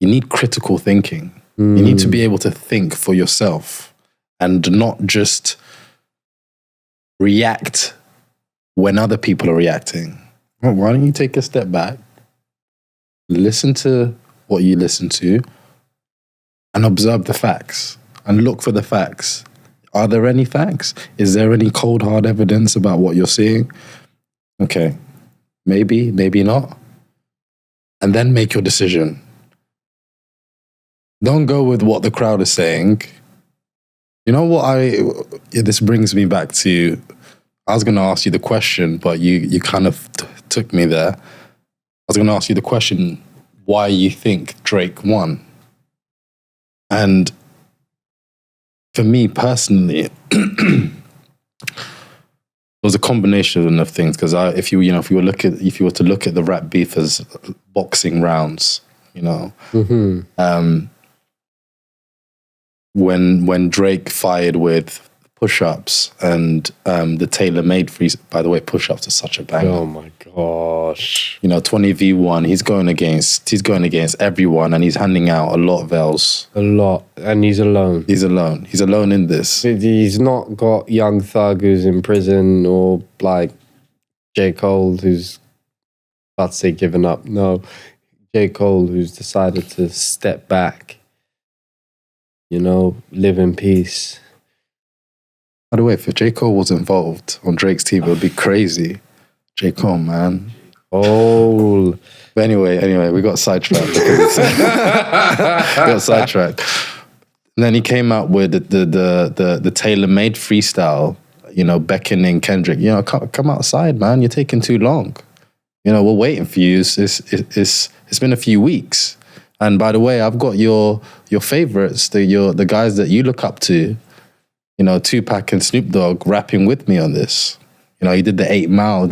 You need critical thinking. You need to be able to think for yourself and not just react when other people are reacting. Well, why don't you take a step back, listen to what you listen to, and observe the facts and look for the facts. Are there any facts? Is there any cold, hard evidence about what you're seeing? Okay, maybe not. And then make your decision. Don't go with what the crowd is saying. You know what this brings me back to, I was going to ask you the question, but you kind of took me there. I was going to ask you the question, why you think Drake won. And for me personally, it was a combination of things. Because if you were to look at the rap beef as boxing rounds, you know, when Drake fired with push-ups and the tailor-made freeze. By the way, push-ups are such a banger. Oh my gosh! You know, 20v1. He's going against everyone, and he's handing out a lot of L's. A lot, and he's alone. He's alone in this. He's not got Young Thug who's in prison, or like J. Cole who's about to say given up. No, J. Cole who's decided to step back. You know, live in peace. By the way, if J. Cole was involved on Drake's team, it would be crazy. J. Cole, man. Oh. But anyway, we got sidetracked. And then he came out with the tailor-made freestyle, you know, beckoning Kendrick. You know, come outside, man. You're taking too long. You know, we're waiting for you. It's been a few weeks. And by the way, I've got your favorites, the guys that you look up to. You know, Tupac and Snoop Dogg rapping with me on this. You know, he did the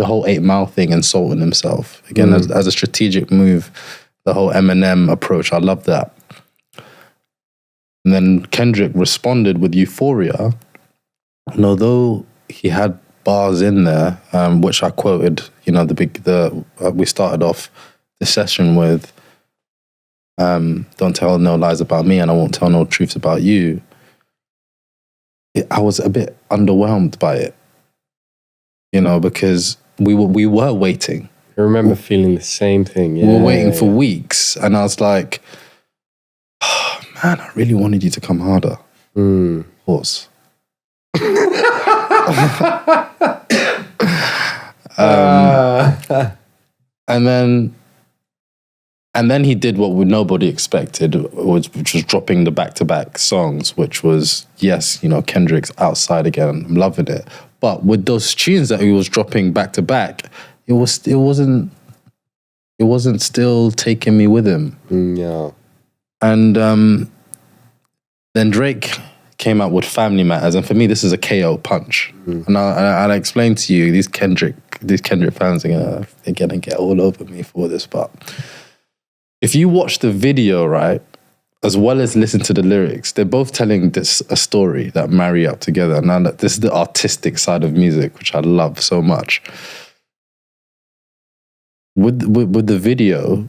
whole 8 Mile thing, insulting himself. Again, as a strategic move, the whole Eminem approach, I love that. And then Kendrick responded with Euphoria. And although he had bars in there, which I quoted, you know, we started off the session with, don't tell no lies about me and I won't tell no truths about you. I was a bit underwhelmed by it, you know, because we were waiting. I remember feeling the same thing. Yeah, we were waiting for weeks, and I was like, oh, man, I really wanted you to come harder. Pause. And then And then he did what nobody expected, which was dropping the back-to-back songs, which was, yes, you know, Kendrick's Outside Again. I'm loving it. But with those tunes that he was dropping back-to-back, it wasn't still taking me with him. Yeah. And then Drake came out with Family Matters, and for me, this is a KO punch. And I'll explain to you, these Kendrick fans are gonna get all over me for this, but if you watch the video, right, as well as listen to the lyrics, they're both telling a story that marry up together. Now, this is the artistic side of music, which I love so much. With the video,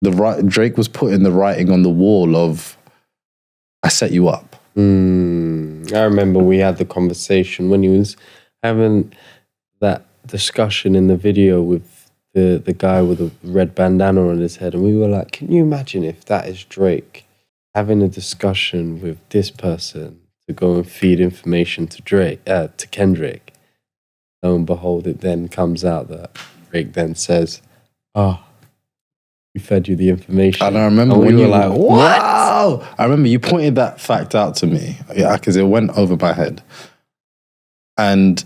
Drake was putting the writing on the wall of, I set you up. I remember we had the conversation when he was having that discussion in the video with the guy with the red bandana on his head, and we were like, can you imagine if that is Drake having a discussion with this person to go and feed information to Kendrick? Lo and behold, it then comes out that Drake then says, we fed you the information. And I remember and when we you were like, what? Wow! I remember you pointed that fact out to me, because it went over my head. And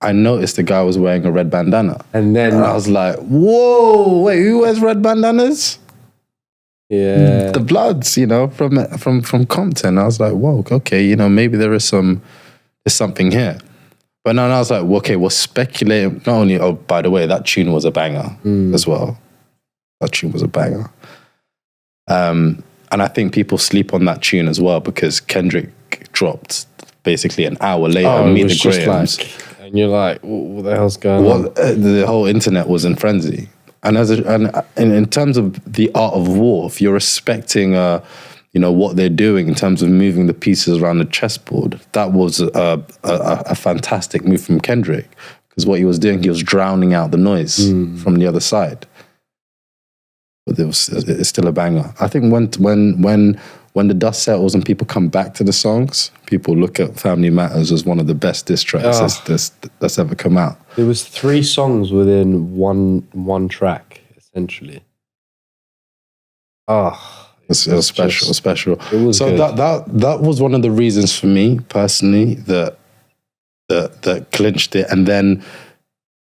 I noticed the guy was wearing a red bandana. And then I was like, whoa, wait, who wears red bandanas? Yeah. The Bloods, you know, from Compton. I was like, whoa, okay, you know, maybe there's something here. But then I was like, well, okay, we're speculating. Not only, oh, by the way, that tune was a banger as well. That tune was a banger. And I think people sleep on that tune as well because Kendrick dropped basically an hour later. Meet the Grahams. And you're like, what the hell's going on? The whole internet was in frenzy. And in terms of the art of war, if you're respecting, what they're doing in terms of moving the pieces around the chessboard, that was a fantastic move from Kendrick. Because what he was doing, he was drowning out the noise from the other side. But it's still a banger. I think when the dust settles and people come back to the songs, people look at Family Matters as one of the best diss tracks that's ever come out. There was 3 songs within one track, essentially. It was special. It was so good. that was one of the reasons for me personally that clinched it. And then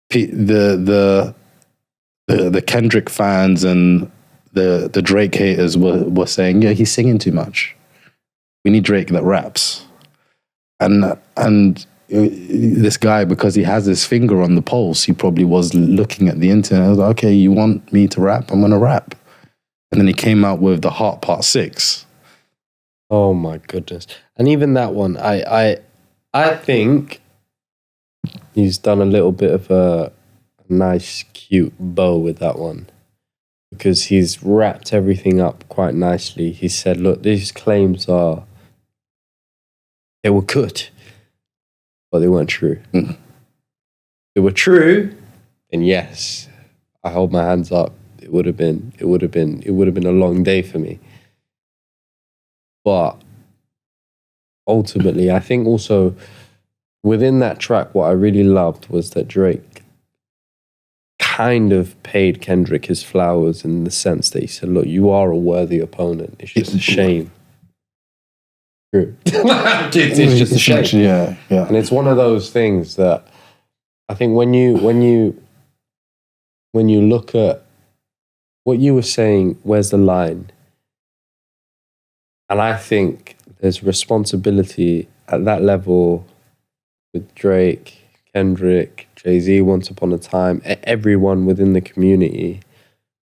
the Kendrick fans and the Drake haters were saying, yeah, he's singing too much. We need Drake that raps. And this guy, because he has his finger on the pulse, he probably was looking at the internet. I was like, okay, you want me to rap? I'm going to rap. And then he came out with The Heart Part 6. Oh my goodness. And even that one, I think he's done a little bit of a nice, cute bow with that one. Because he's wrapped everything up quite nicely. He said, look, these claims they were good, but they weren't true. If they were true, then yes, I hold my hands up. It would have been a long day for me. But ultimately, I think also within that track, what I really loved was that Drake kind of paid Kendrick his flowers in the sense that he said, look, you are a worthy opponent. It's just a shame. True. It's just a shame. Yeah. And it's one of those things that I think when you look at what you were saying, where's the line? And I think there's responsibility at that level with Drake, Kendrick, Jay-Z, Once Upon a Time, everyone within the community,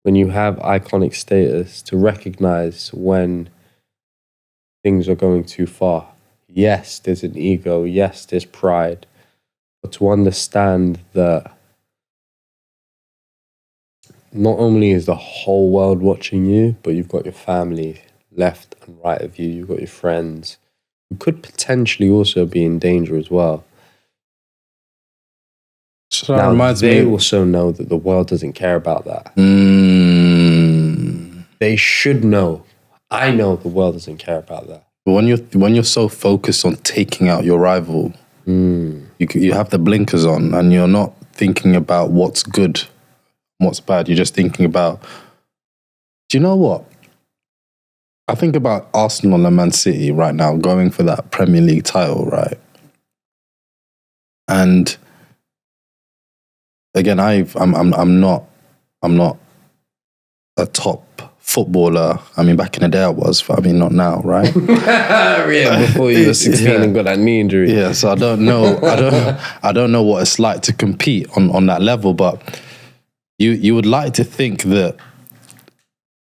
when you have iconic status, to recognize when things are going too far. Yes, there's an ego. Yes, there's pride. But to understand that not only is the whole world watching you, but you've got your family left and right of you. You've got your friends who could potentially also be in danger as well. So that reminds me. They also know that the world doesn't care about that. They should know. I know the world doesn't care about that. But when you're so focused on taking out your rival, you have the blinkers on, and you're not thinking about what's good, what's bad. You're just thinking about Do you know what? I think about Arsenal and Man City right now going for that Premier League title, right? And again, I'm not a top footballer. I mean, back in the day I was, but I mean, not now, right? Yeah, before you were 16 and got that knee injury. Yeah, so I don't know. I don't know what it's like to compete on that level, but you would like to think that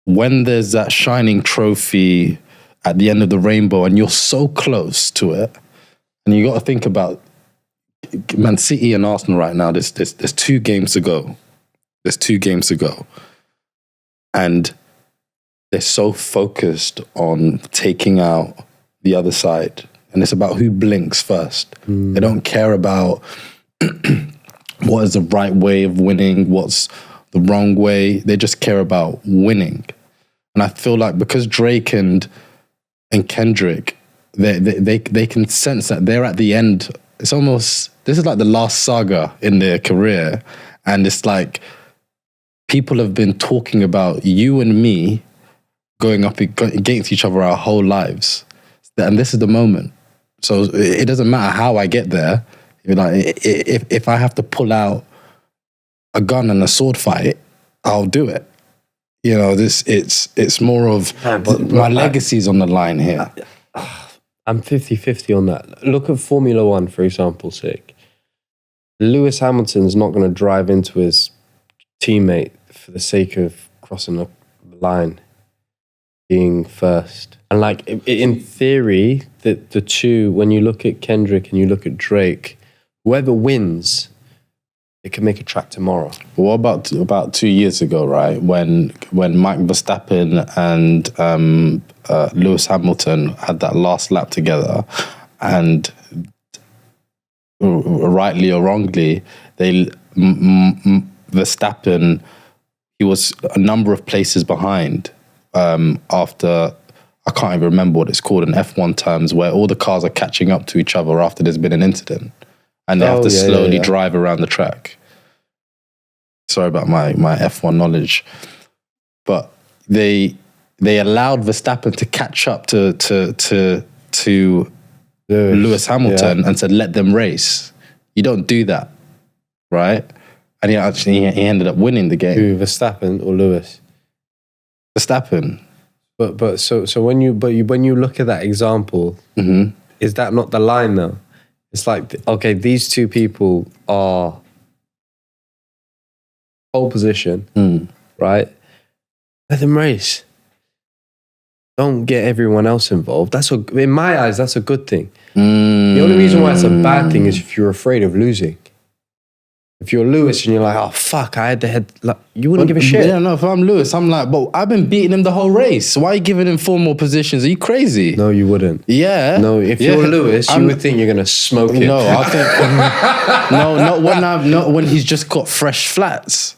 when there's that shining trophy at the end of the rainbow and you're so close to it, and you got to think about Man City and Arsenal right now, there's 2 games to go. There's 2 games to go. And they're so focused on taking out the other side. And it's about who blinks first. They don't care about what is the right way of winning, what's the wrong way. They just care about winning. And I feel like because Drake and Kendrick, they can sense that they're at the end. It's almost, this is like the last saga in their career. And it's like people have been talking about you and me going up against each other our whole lives. And this is the moment. So it doesn't matter how I get there. Like, if I have to pull out a gun and a sword fight, I'll do it. You know, it's more of my legacy's on the line here. I'm 50-50 on that. Look at Formula One, for example's sake. Lewis Hamilton's not going to drive into his teammate for the sake of crossing the line, being first. And like, in theory, the two, when you look at Kendrick and you look at Drake, whoever wins, it can make a track tomorrow. What about 2 years ago, right? When Mike Verstappen and Lewis Hamilton had that last lap together, and rightly or wrongly, Verstappen, he was a number of places behind after, I can't even remember what it's called in F1 terms, where all the cars are catching up to each other after there's been an incident. And they have to slowly drive around the track. Sorry about my F1 knowledge. But they allowed Verstappen to catch up to Lewis Hamilton and said, let them race. You don't do that, right? And he ended up winning the game. Who, Verstappen or Lewis? Verstappen. But so when you look at that example, is that not the line though? It's like, okay, these two people are pole position, right? Let them race. Don't get everyone else involved. In my eyes, that's a good thing. The only reason why it's a bad thing is if you're afraid of losing. If you're Lewis and you're like, oh fuck, I had the head, like, you wouldn't give a shit. Yeah, no, if I'm Lewis, I'm like, but I've been beating him the whole race. Why are you giving him 4 more positions? Are you crazy? No, you wouldn't. Yeah. No, if you're Lewis, you would think you're gonna smoke it. No, I think not when he's just got fresh flats.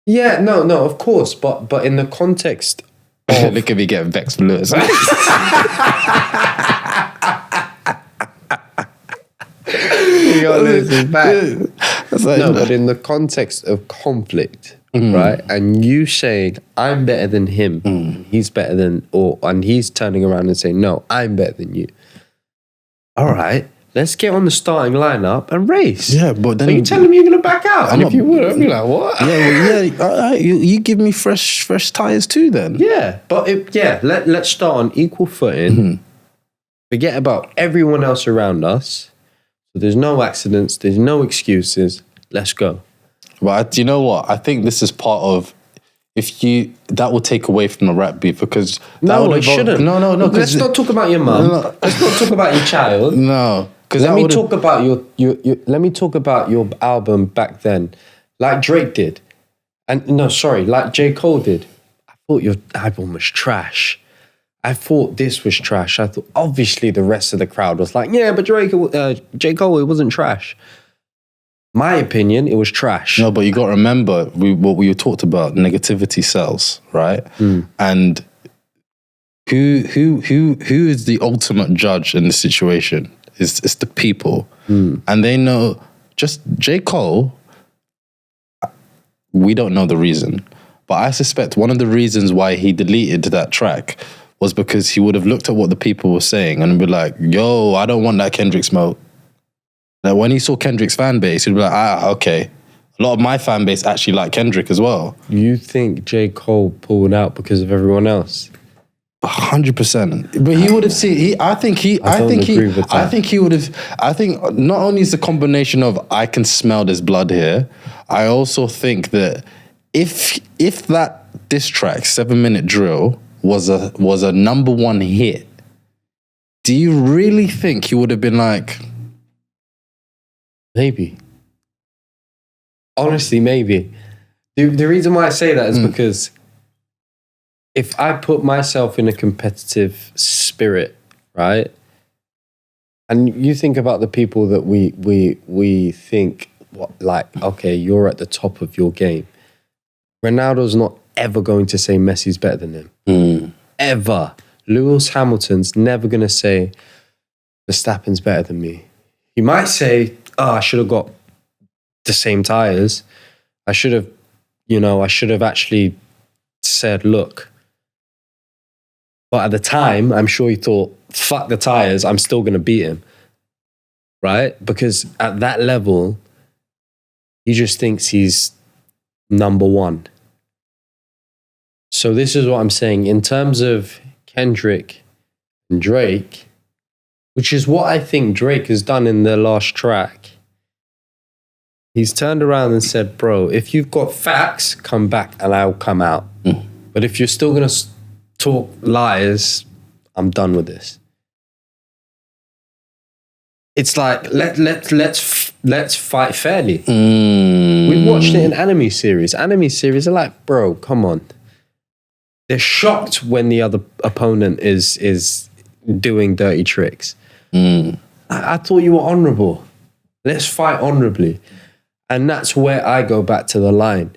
Yeah, no, of course, but in the context of look at me getting vexed for Lewis. No, but in the context of conflict, right? And you saying, I'm better than him, he's better than, and he's turning around and saying, no, I'm better than you. All right, let's get on the starting lineup and race. Yeah, but then... Are you telling me you're going to back out? And if you would, I'd be like, what? Yeah, you give me fresh tyres too then. Yeah, but let's start on equal footing. Forget about everyone else around us. So there's no accidents, there's no excuses. Let's go. But you know what? I think this is part of, that will take away from the rap beef, because no, it shouldn't. No. Let's not talk about your mum. No. Let's not talk about your child. No, because let me talk about your. Let me talk about your album back then, like Drake did, and like J. Cole did. I thought your album was trash. I thought this was trash. I thought, obviously, the rest of the crowd was like, yeah, but J. Cole, it wasn't trash. My opinion, it was trash. No, but you got to remember what we talked about. Negativity sells, right? And who is the ultimate judge in the situation? It's the people, and they know. Just J. Cole, we don't know the reason, but But I suspect one of the reasons why he deleted that track was because he would have looked at what the people were saying and be like, yo, I don't want that Kendrick smoke. Now, when he saw Kendrick's fan base, he'd be like, okay. A lot of my fan base actually like Kendrick as well. You think J. Cole pulled out because of everyone else? 100%. But he would have seen. I think he would have. I think not only is the combination of I can smell this blood here. I also think that if that diss track 7 Minute Drill was a number one hit, do you really think he would have been like? Maybe. Honestly, maybe. The reason why I say that is because if I put myself in a competitive spirit, right? And you think about the people that we think, okay, you're at the top of your game. Ronaldo's not ever going to say Messi's better than him. Ever. Lewis Hamilton's never going to say Verstappen's better than me. He might say, I should have got the same tires. I should have actually said, look. But at the time, I'm sure he thought, fuck the tires, I'm still going to beat him. Right? Because at that level, he just thinks he's number one. So this is what I'm saying. In terms of Kendrick and Drake, which is what I think Drake has done in the last track, he's turned around and said, bro, if you've got facts, come back and I'll come out. But if you're still going to talk lies, I'm done with this. It's like, let's fight fairly. We watched it in anime series. Anime series are like, bro, come on. They're shocked when the other opponent is doing dirty tricks. I thought you were honorable. Let's fight honorably. And that's where I go back to the line.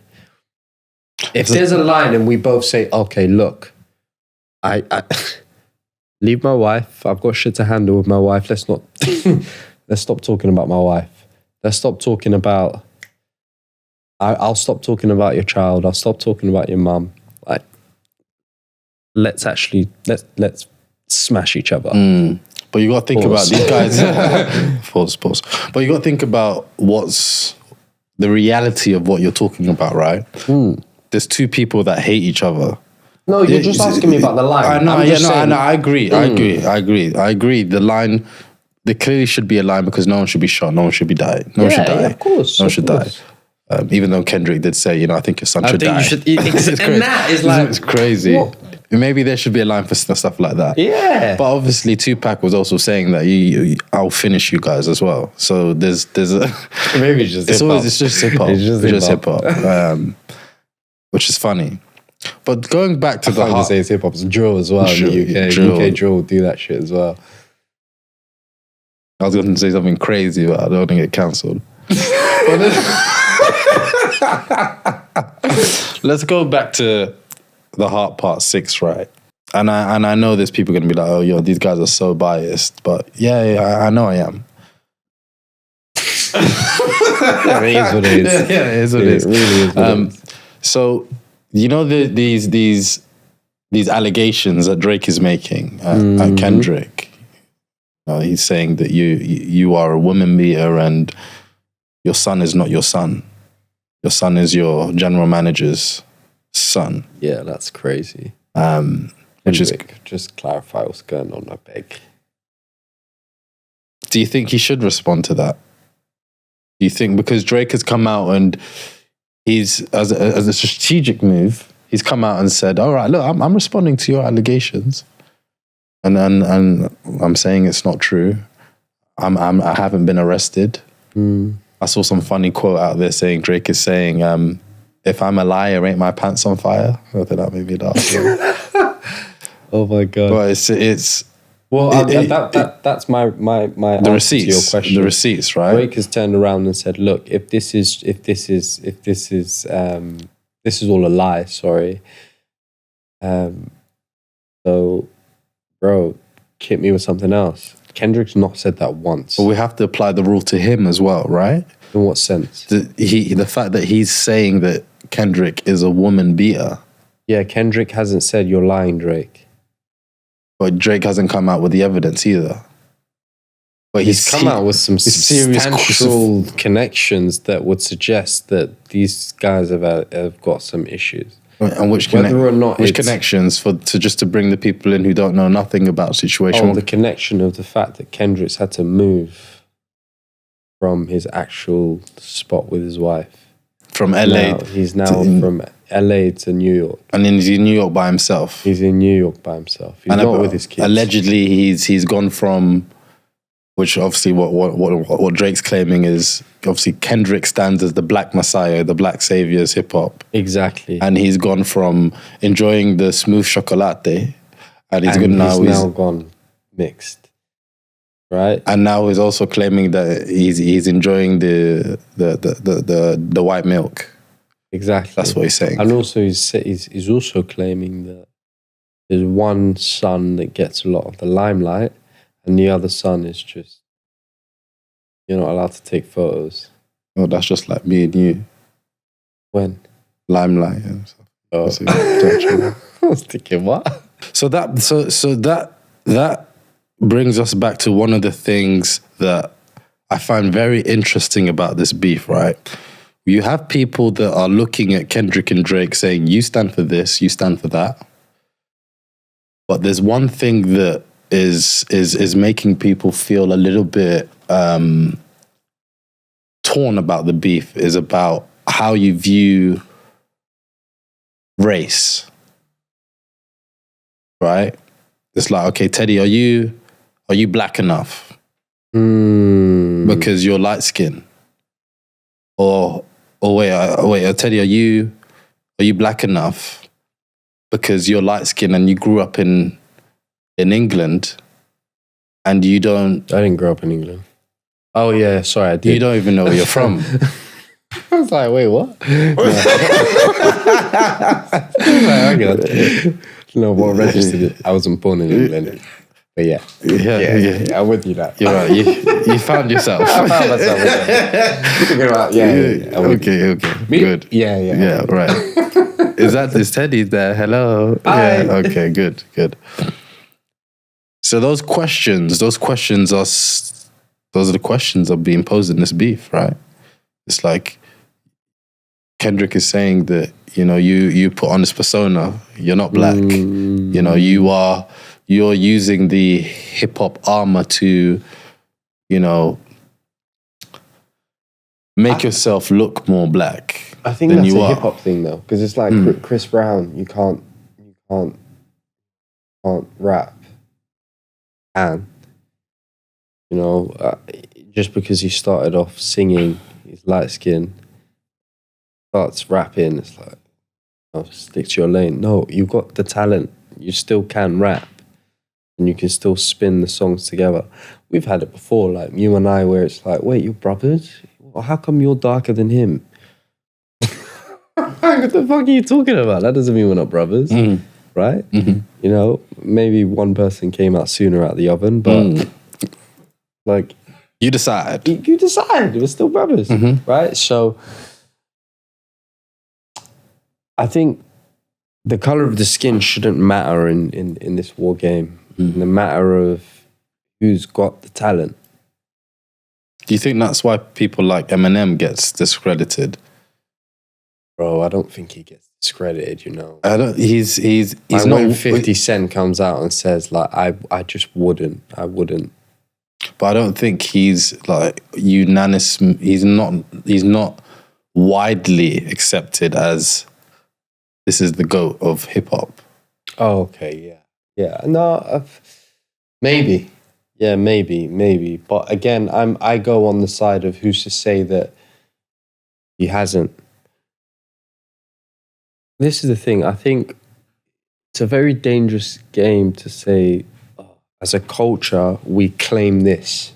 If there's a line and we both say, okay, look, I leave my wife. I've got shit to handle with my wife. Let's stop talking about my wife. Let's stop talking about, I'll stop talking about your child. I'll stop talking about your mum. Like, let's smash each other. But you got to think about these guys. Pause. But you got to think about what's the reality of what you're talking about, right? There's two people that hate each other. No, you're just asking me about the line. I know. I agree. I agree. The line, there clearly should be a line because no one should be shot. No one should be die. No one should die. Yeah, of course. No one should die. Even though Kendrick did say, I think your son should die. And that is like, it's crazy. What? Maybe there should be a line for stuff like that. Yeah. But obviously Tupac was also saying that I'll finish you guys as well. So there's a maybe it's just it's just hip hop. It's just hip hop. Which is funny. But going back to the say it's hip hop, it's drill as well in the UK. UK drill will do that shit as well. I was going to say something crazy, but I don't want to get cancelled. Let's go back to the Heart Part 6, right? And I know there's people going to be like, oh, these guys are so biased. But yeah, I know I am. It is what it is. Yeah, it is what it is. It really is what it is. So, these allegations that Drake is making at Kendrick. He's saying that you are a woman beater and your son is not your son. Your son is your general manager's son. Yeah, that's crazy. Just clarify what's going on, I beg. Do you think he should respond to that? Do you think, because Drake has come out and he's, as a strategic move, he's come out and said, all right, look, I'm responding to your allegations. And I'm saying it's not true. I haven't been arrested. I saw some funny quote out there saying, Drake is saying, if I'm a liar, ain't my pants on fire? I think that made me laugh. Oh my God. But it's that's my the receipts, to your question. The receipts, right? Drake has turned around and said, look, if this is all a lie, sorry. So, bro, hit me with something else. Kendrick's not said that once. But we have to apply the rule to him as well, right? In what sense? The fact that he's saying that Kendrick is a woman beater. Yeah, Kendrick hasn't said you're lying, Drake. But Drake hasn't come out with the evidence either. But he's come out with some substantial connections that would suggest that these guys have got some issues. And which connections to bring the people in who don't know nothing about the situation? Oh, the connection of the fact that Kendricks had to move from his actual spot with his wife. From LA. He's now from LA to New York. And then he's in New York by himself. He's in New York by himself. He's not with his kids. Allegedly, he's gone from, which obviously what Drake's claiming is, obviously Kendrick stands as the black messiah, the black savior of hip hop. Exactly. And he's gone from enjoying the smooth chocolate, and he's now gone mixed. Right? And now he's also claiming that he's enjoying the white milk. Exactly. That's what he's saying. And also he's also claiming that there's one son that gets a lot of the limelight and the other son is just, you're not allowed to take photos. Oh, that's just like me and you. When? Limelight and stuff. Oh. I was thinking, what? So that brings us back to one of the things that I find very interesting about this beef, right? You have people that are looking at Kendrick and Drake saying, you stand for this, you stand for that. But there's one thing that is making people feel a little bit torn about the beef, is about how you view race, right? It's like, okay, Teddy, are you black enough? Because you're light skinned. Or wait, Teddy, are you black enough because you're light skinned and you grew up in England and you don't... I didn't grow up in England. Oh yeah, sorry, I did. You don't even know where you're from. I was like, wait, what? No, what registered it? I wasn't born in England. But yeah, I'm with you that. You're right. You found yourself. I found myself. Okay. Me? Good. Yeah. Right. Is Teddy there? Hello. Hi. Yeah. Okay. Good. So those questions are the questions that are being posed in this beef, right? It's like Kendrick is saying that, you put on this persona, you're not black. You're using the hip hop armor to, make yourself look more black. I think that's a hip hop thing though, because it's like Chris Brown. You can't rap, and just because he started off singing, he's light skinned, starts rapping. It's like, stick to your lane. No, you've got the talent. You still can rap. And you can still spin the songs together. We've had it before, like you and I, where it's like, wait, you're brothers? Well, how come you're darker than him? What the fuck are you talking about? That doesn't mean we're not brothers, right? Mm-hmm. Maybe one person came out sooner out the oven, but like... You decide. You decide. We're still brothers, right? So I think the color of the skin shouldn't matter in this war game. The matter of who's got the talent. Do you think that's why people like Eminem gets discredited? Bro, I don't think he gets discredited, I don't. He's like not. When 50 Cent comes out and says like, I just wouldn't. But I don't think he's like unanimous. He's not widely accepted as this is the GOAT of hip hop. Oh, okay, yeah. Yeah, no, maybe. Yeah, maybe. But again, I go on the side of who's to say that he hasn't. This is the thing. I think it's a very dangerous game to say, as a culture, we claim this,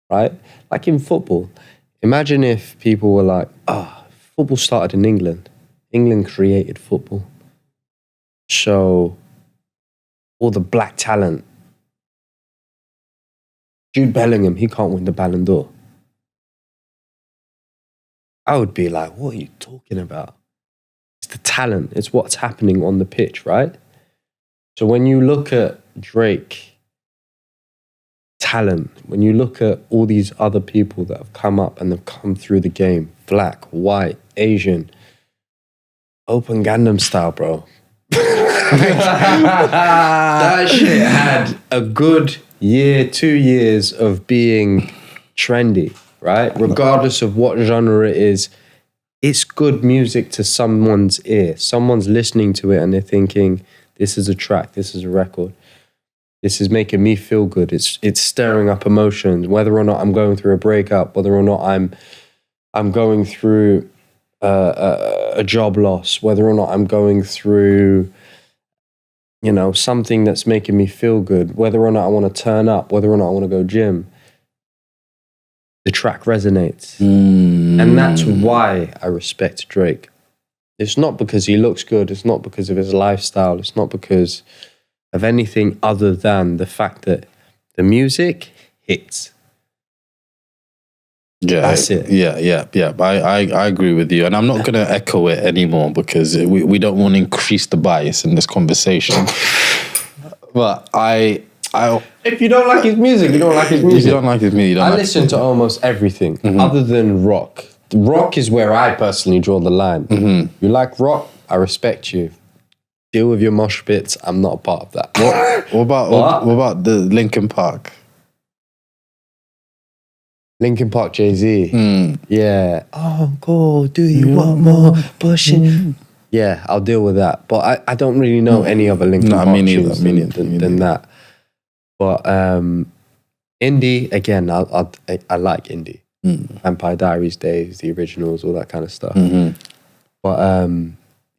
right? Like in football. Imagine if people were like, football started in England. England created football. So... all the black talent. Jude Bellingham, he can't win the Ballon d'Or. I would be like, what are you talking about? the talent. It's what's happening on the pitch, right? So when you look at Drake talent, when you look at all these other people that have come up and have come through the game, black, white, Asian, open Gangnam Style, bro. That shit had a good year, 2 years of being trendy, right? Regardless of what genre it is, it's good music to someone's ear. Someone's listening to it and they're thinking, this is a track, this is a record. This is making me feel good. It's stirring up emotions, whether or not I'm going through a breakup, whether or not I'm going through a job loss, whether or not I'm going through, you know, something that's making me feel good, whether or not I want to turn up, whether or not I want to go gym. The track resonates. And that's why I respect Drake. It's not because he looks good. It's not because of his lifestyle. It's not because of anything other than the fact that the music hits. Yeah, that's it. Yeah. I agree with you, and I'm not going to echo it anymore because we don't want to increase the bias in this conversation. But if you don't like his music, you don't like his music. If you don't like his music, you don't I like listen to almost everything other than rock. Rock is where I personally draw the line. You like rock, I respect you. Deal with your mosh pits. I'm not a part of that. What about the Linkin Park? Linkin Park, Jay-Z. Yeah. Oh, go. Do you want more? Push it. Yeah, I'll deal with that. But I don't really know any other Linkin Park tunes than that. But indie, again, I like indie. Vampire Diaries days, the originals, all that kind of stuff. But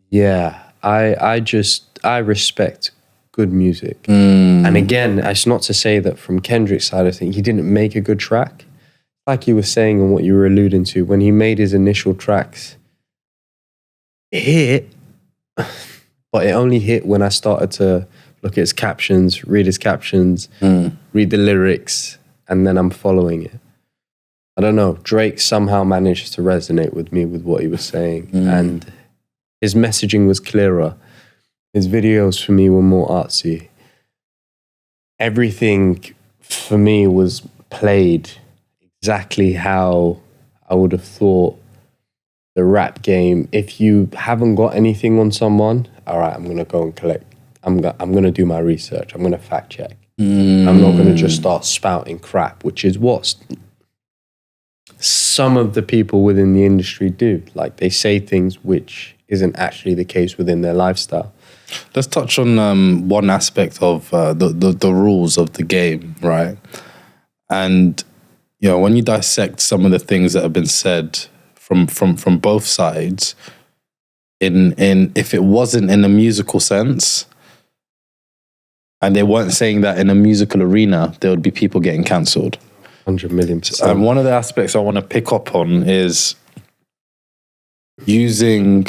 yeah, I respect good music. And again, it's not to say that from Kendrick's side of things, he didn't make a good track. Like you were saying and what you were alluding to, when he made his initial tracks, it hit, but it only hit when I started to look at his captions, read his captions, read the lyrics, and then I'm following it. I don't know, Drake somehow managed to resonate with me with what he was saying, and his messaging was clearer. His videos for me were more artsy. Everything for me was played exactly how I would have thought the rap game. If you haven't got anything on someone, all right, I'm going to go and collect. I'm going to do my research. I'm going to fact check. I'm not going to just start spouting crap, which is what some of the people within the industry do. Like, they say things which isn't actually the case within their lifestyle. Let's touch on one aspect of the rules of the game, right? And you know, when you dissect some of the things that have been said from both sides, in if it wasn't in a musical sense, and they weren't saying that in a musical arena, there would be people getting cancelled. 100 million %. And one of the aspects I want to pick up on is using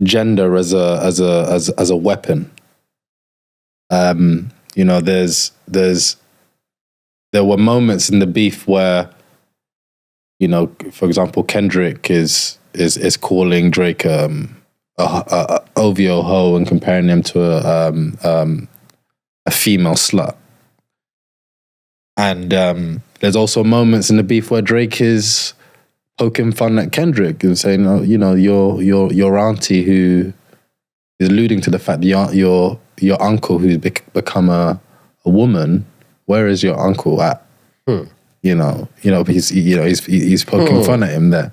gender as a weapon. You know, there were moments in the beef where, you know, for example, Kendrick is calling Drake a OVO hoe and comparing him to a female slut. And there's also moments in the beef where Drake is poking fun at Kendrick and saying, oh, you know, your auntie who is alluding to the fact that your uncle who's become a woman. Where is your uncle at? You know, he's poking fun at him there.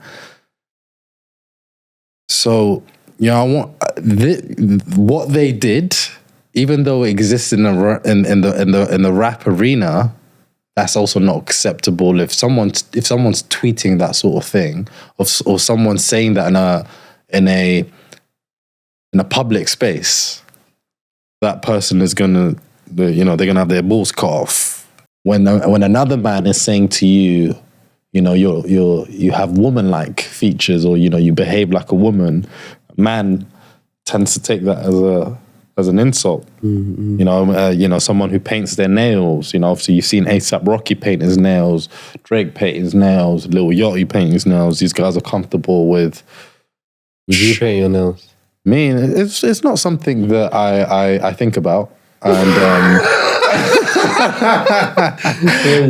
So, you know, I want what they did, even though it exists in the rap arena, that's also not acceptable. If someone's tweeting that sort of thing, or someone saying that in a public space, that person is gonna, you know, they're gonna have their balls cut off. When another man is saying to you, you know, you have woman-like features, or, you know, you behave like a woman, a man tends to take that as an insult. You know, someone who paints their nails. You know, obviously you've seen A$AP Rocky paint his nails, Drake paint his nails, Lil Yachty paint his nails. These guys are comfortable with Do you paint your nails? Me, it's not something that I think about, and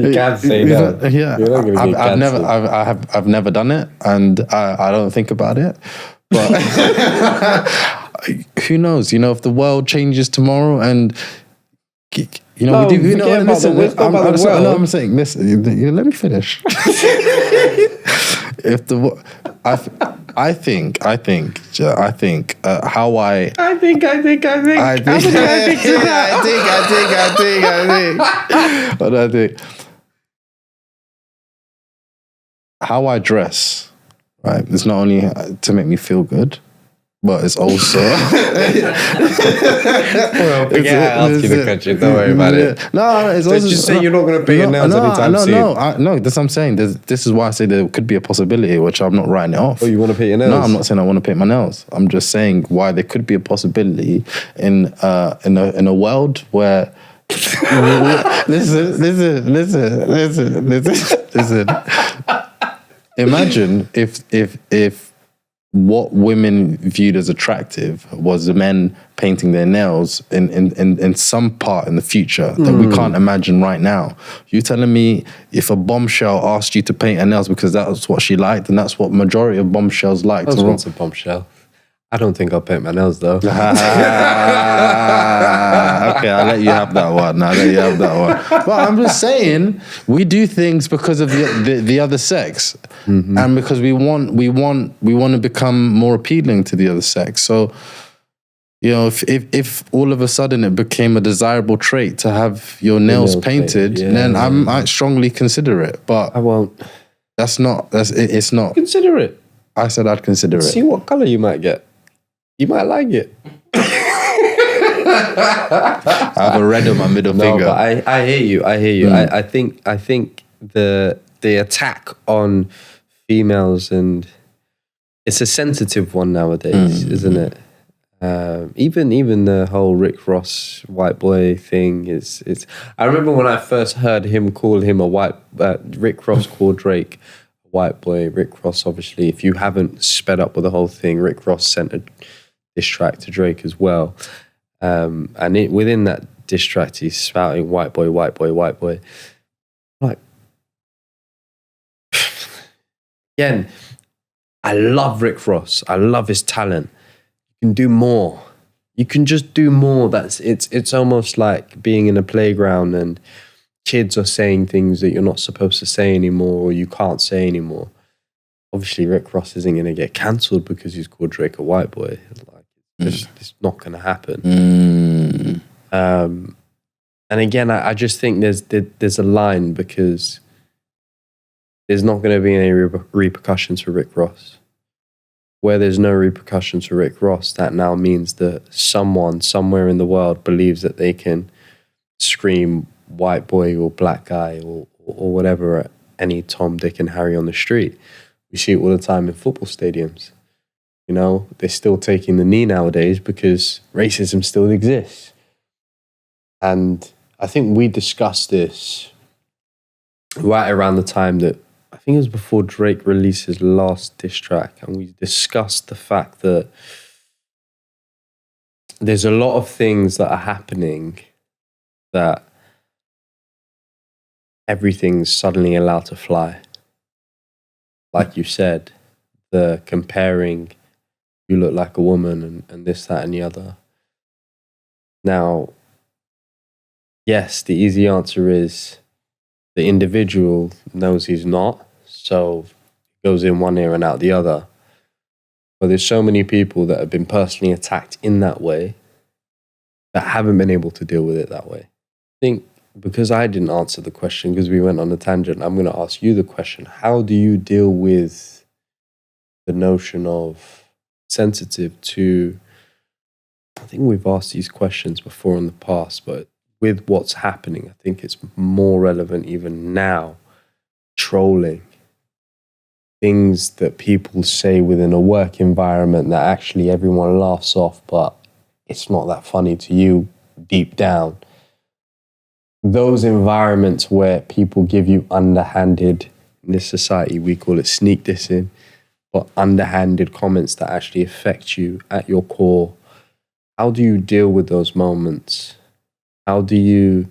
You can't say that. yeah, You're not gonna get I've never done it, and I don't think about it. But who knows? You know, if the world changes tomorrow, and you know, we do. You know, listen. I'm saying, listen. Let me finish. If the, I think how I think. What do I think? How I dress, right? It's not only to make me feel good, but it's also. Well, I'll ask you the question. Don't worry about it. No, it's also just say you're not going to pay your nails anytime soon. No. That's what I'm saying. This is why I say there could be a possibility, which I'm not writing it off. Oh, you want to paint your nails? No, I'm not saying I want to paint my nails. I'm just saying why there could be a possibility in a world where. Listen. Imagine if what women viewed as attractive was the men painting their nails in some part in the future that we can't imagine right now. You telling me if a bombshell asked you to paint her nails because that's what she liked, and that's what majority of bombshells liked. I was once a bombshell. I don't think I'll paint my nails though. Okay, I'll let you have that one. But I'm just saying, we do things because of the other sex, and because we want to become more appealing to the other sex. So, you know, if all of a sudden it became a desirable trait to have your nails painted, then I might strongly consider it. But I won't. It's not. Consider it. I said I'd consider it. See what color you might get. You might like it. I have a red on my middle finger. But I hear you. I think the attack on females, and it's a sensitive one nowadays, isn't it? Even the whole Rick Ross white boy thing is. I remember when I first heard him call him a white. Rick Ross called Drake a white boy. Rick Ross, obviously, if you haven't sped up with the whole thing, Rick Ross sent a diss track to Drake as well, and within that diss track he's spouting white boy. Like, again, I love Rick Ross. I love his talent. You can do more. You can just do more. It's almost like being in a playground and kids are saying things that you're not supposed to say anymore, or you can't say anymore. Obviously, Rick Ross isn't going to get cancelled because he's called Drake a white boy. It's not going to happen. And again, I just think there's a line, because there's not going to be any repercussions for Rick Ross. Where there's no repercussions for Rick Ross, that now means that someone somewhere in the world believes that they can scream white boy or black guy or whatever at any Tom, Dick and Harry on the street. We see it all the time in football stadiums. You know, they're still taking the knee nowadays because racism still exists. And I think we discussed this right around the time that, I think it was before Drake released his last diss track, and we discussed the fact that there's a lot of things that are happening that everything's suddenly allowed to fly. Like you said, the comparing, you look like a woman and this, that, and the other. Now, yes, the easy answer is the individual knows he's not, so it goes in one ear and out the other. But there's so many people that have been personally attacked in that way that haven't been able to deal with it that way. I think because I didn't answer the question, because we went on a tangent, I'm going to ask you the question. How do you deal with the notion of sensitive to, I think we've asked these questions before in the past, but with what's happening, I think it's more relevant even now. Trolling. Things that people say within a work environment that actually everyone laughs off, but it's not that funny to you deep down. Those environments where people give you underhanded, in this society we call it sneak dissing, but underhanded comments that actually affect you at your core. How do you deal with those moments? How do you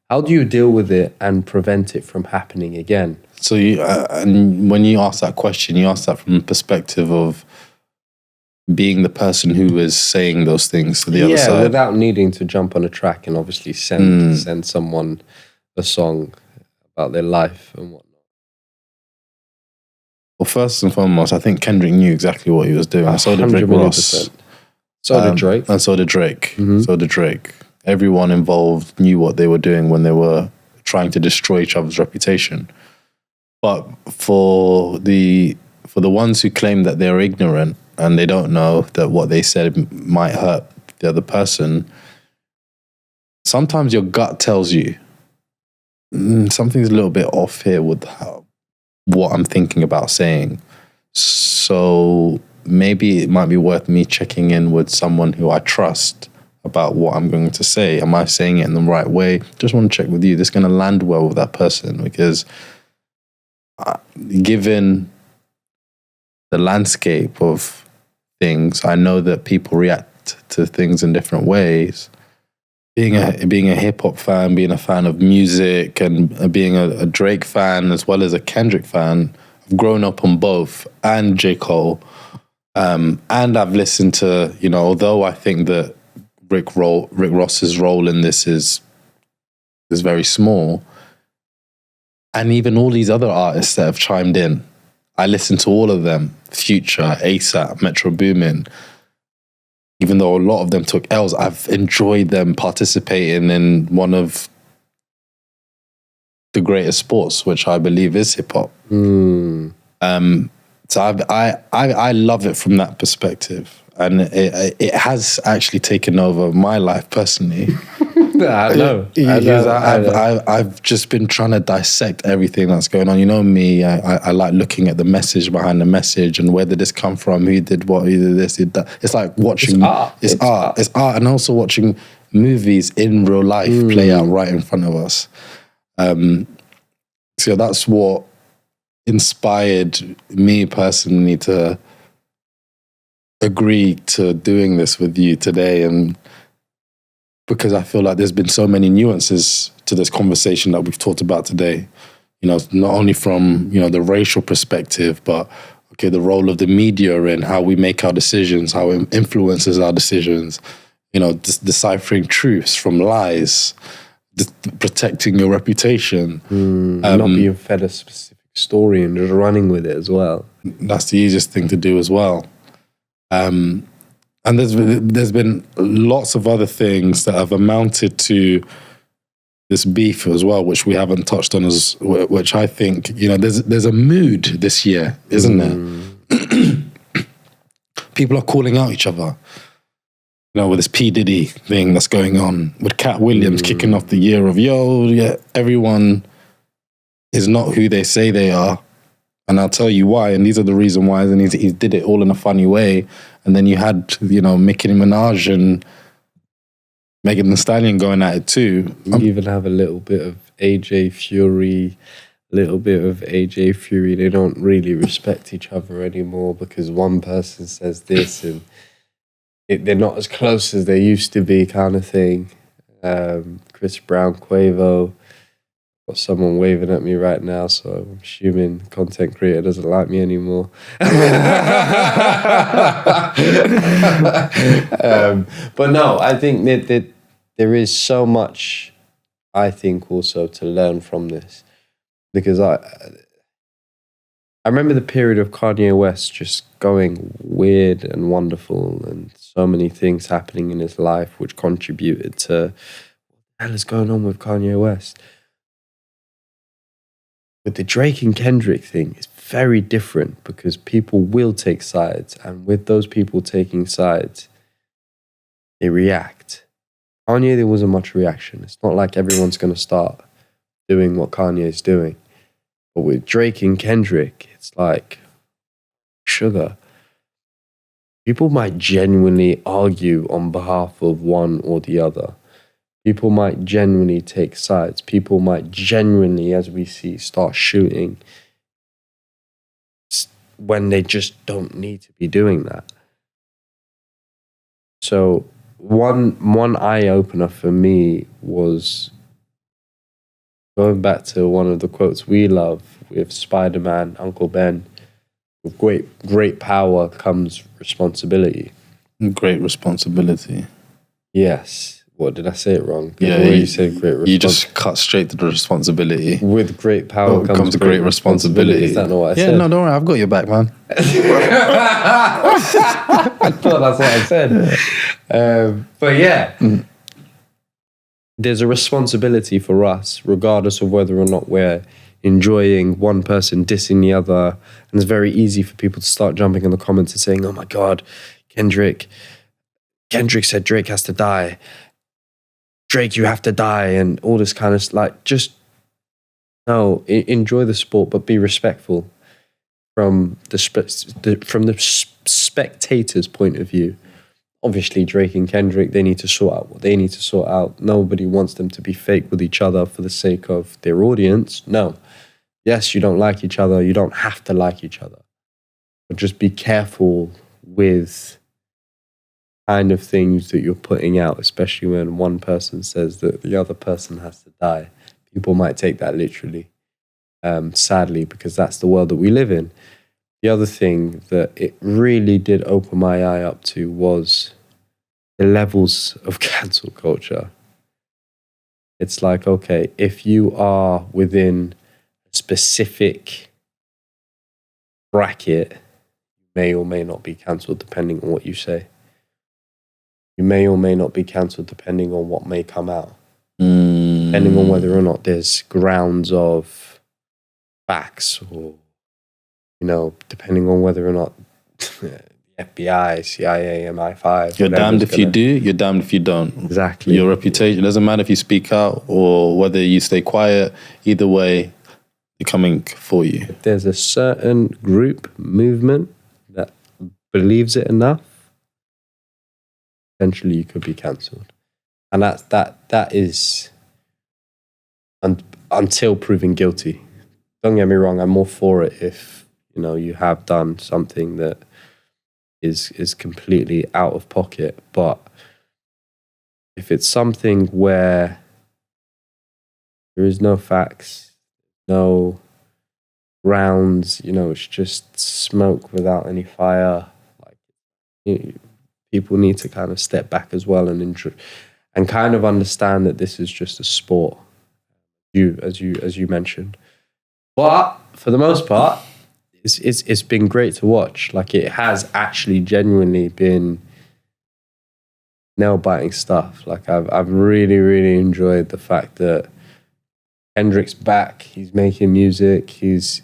deal with it and prevent it from happening again? So and when you ask that question, you ask that from the perspective of being the person who is saying those things to the other side. Yeah, without needing to jump on a track and obviously send someone a song about their life and whatnot. Well, first and foremost, I think Kendrick knew exactly what he was doing. So did Rick Ross. So did Drake. And so did Drake. So did Drake. Everyone involved knew what they were doing when they were trying to destroy each other's reputation. But for the ones who claim that they're ignorant and they don't know that what they said might hurt the other person, sometimes your gut tells you something's a little bit off here with what I'm thinking about saying. So maybe it might be worth me checking in with someone who I trust about what I'm going to say. Am I saying it in the right way? Just want to check with you. This is going to land well with that person, because given the landscape of things, I know that people react to things in different ways. Being a hip hop fan, being a fan of music, and being a Drake fan as well as a Kendrick fan, I've grown up on both, and J. Cole. And I've listened to, although I think that Rick Ross's role in this is very small, and even all these other artists that have chimed in, I listened to all of them: Future, ASAP, Metro Boomin. Even though a lot of them took L's, I've enjoyed them participating in one of the greatest sports, which I believe is hip hop. So I love it from that perspective, and it has actually taken over my life personally. I know. I've just been trying to dissect everything that's going on. You know me, I like looking at the message behind the message and where did this come from, who did what, who did this, who did that. It's like watching... It's art, and also watching movies in real life play out right in front of us. So that's what inspired me personally to agree to doing this with you today, and because I feel like there's been so many nuances to this conversation that we've talked about today. Not only from, the racial perspective, but the role of the media in how we make our decisions, how it influences our decisions, deciphering truths from lies, protecting your reputation. Not being fed a specific story and just running with it as well. That's the easiest thing to do as well. And there's been lots of other things that have amounted to this beef as well, which we haven't touched on, which I think, there's a mood this year, isn't there? People are calling out each other. With this P. Diddy thing that's going on, with Cat Williams kicking off the year of, everyone is not who they say they are. And I'll tell you why, and these are the reason why, and he did it all in a funny way. And then you had, Nicki Minaj and Megan Thee Stallion going at it too. You even have a little bit of AJ Fury. They don't really respect each other anymore because one person says this and they're not as close as they used to be, kind of thing. Chris Brown, Quavo. Got someone waving at me right now, so I'm assuming content creator doesn't like me anymore. But no, I think that there is so much, I think, also to learn from this. Because I remember the period of Kanye West just going weird and wonderful and so many things happening in his life which contributed to what the hell is going on with Kanye West. With the Drake and Kendrick thing, it's very different because people will take sides, and with those people taking sides, they react. Kanye, there wasn't much reaction. It's not like everyone's going to start doing what Kanye is doing. But with Drake and Kendrick, it's like sugar. People might genuinely argue on behalf of one or the other. People might genuinely take sides. People might genuinely, as we see, start shooting. when they just don't need to be doing that. So one eye opener for me was going back to one of the quotes we love with Spider-Man, Uncle Ben. With great power comes responsibility. Great responsibility. Yes. What, did I say it wrong? Yeah, you said great responsibility. You just cut straight to the responsibility. With great power comes great responsibility. Is that not what I said? Yeah, no, don't worry. I've got your back, man. I thought that's what I said. But yeah, there's a responsibility for us, regardless of whether or not we're enjoying one person dissing the other. And it's very easy for people to start jumping in the comments and saying, oh my God, Kendrick said Drake has to die. Drake, you have to die, and all this kind of like, just no, enjoy the sport, but be respectful from the spectator's point of view. Obviously, Drake and Kendrick, they need to sort out what they need to sort out. Nobody wants them to be fake with each other for the sake of their audience. No. Yes, you don't like each other. You don't have to like each other. But just be careful with kind of things that you're putting out, especially when one person says that the other person has to die. People might take that literally, sadly, because that's the world that we live in. The other thing that it really did open my eye up to was the levels of cancel culture. It's like, okay, if you are within a specific bracket, you may or may not be cancelled depending on what you say. You may or may not be cancelled depending on what may come out. Depending on whether or not there's grounds of facts, or, depending on whether or not FBI, CIA, MI5. You're damned if you do, you're damned if you don't. Exactly. Your reputation, it doesn't matter if you speak out or whether you stay quiet, either way, they're coming for you. If there's a certain group, movement that believes it enough, eventually you could be cancelled. And that is until proven guilty. Don't get me wrong, I'm more for it if, you have done something that is completely out of pocket. But if it's something where there is no facts, no grounds, it's just smoke without any fire, people need to kind of step back as well and kind of understand that this is just a sport, as you mentioned. But for the most part, it's been great to watch. Like, it has actually genuinely been nail-biting stuff. Like, I've really, really enjoyed the fact that Kendrick's back. He's making music. He's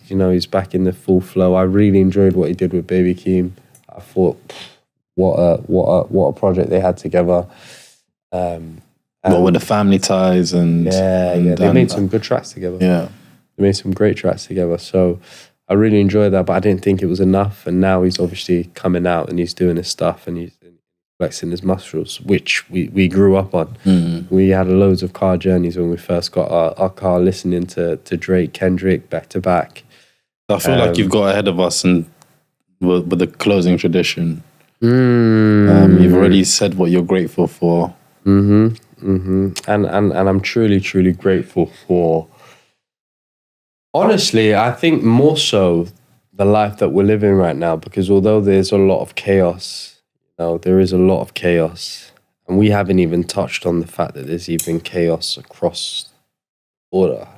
back in the full flow. I really enjoyed what he did with Baby Keem. I thought, what a project they had together. What with the family ties and they made some good tracks together. Yeah, they made some great tracks together. So I really enjoyed that, but I didn't think it was enough. And now he's obviously coming out and he's doing his stuff and he's flexing his muscles, which we grew up on. Mm-hmm. We had loads of car journeys when we first got our car, listening to Drake, Kendrick back to back. I feel like you've got ahead of us and with the closing tradition. You've already said what you're grateful for. And I'm truly, truly grateful for, honestly, I think more so the life that we're living right now, because although there's a lot of chaos, there is a lot of chaos, and we haven't even touched on the fact that there's even chaos across the border,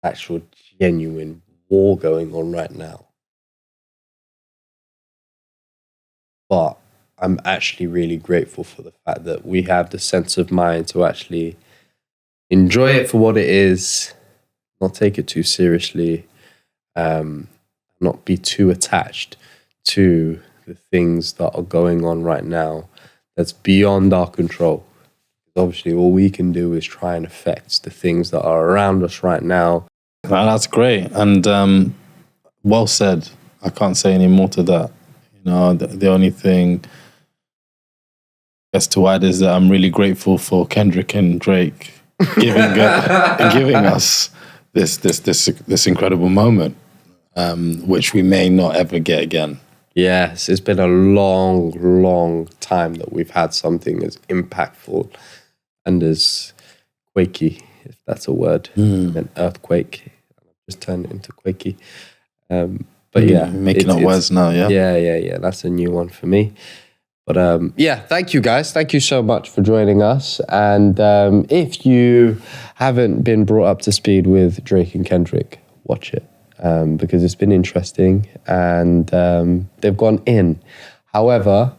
actual genuine war going on right now. But I'm actually really grateful for the fact that we have the sense of mind to actually enjoy it for what it is, not take it too seriously, not be too attached to the things that are going on right now that's beyond our control. Obviously, all we can do is try and affect the things that are around us right now. Well, that's great. And well said. I can't say any more to that. The only thing to add is that I'm really grateful for Kendrick and Drake giving us this incredible moment. which we may not ever get again. Yes, it's been a long, long time that we've had something as impactful and as quakey, if that's a word, an earthquake. Just turned it into quakey. But yeah, making up words now. Yeah. That's a new one for me. But thank you guys. Thank you so much for joining us. And if you haven't been brought up to speed with Drake and Kendrick, watch it. Because it's been interesting and they've gone in. However,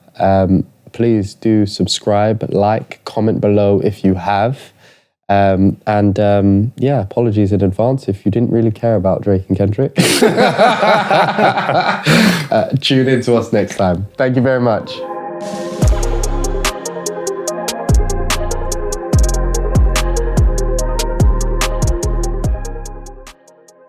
please do subscribe, like, comment below if you have. Apologies in advance if you didn't really care about Drake and Kendrick. Tune in to us next time. Thank you very much.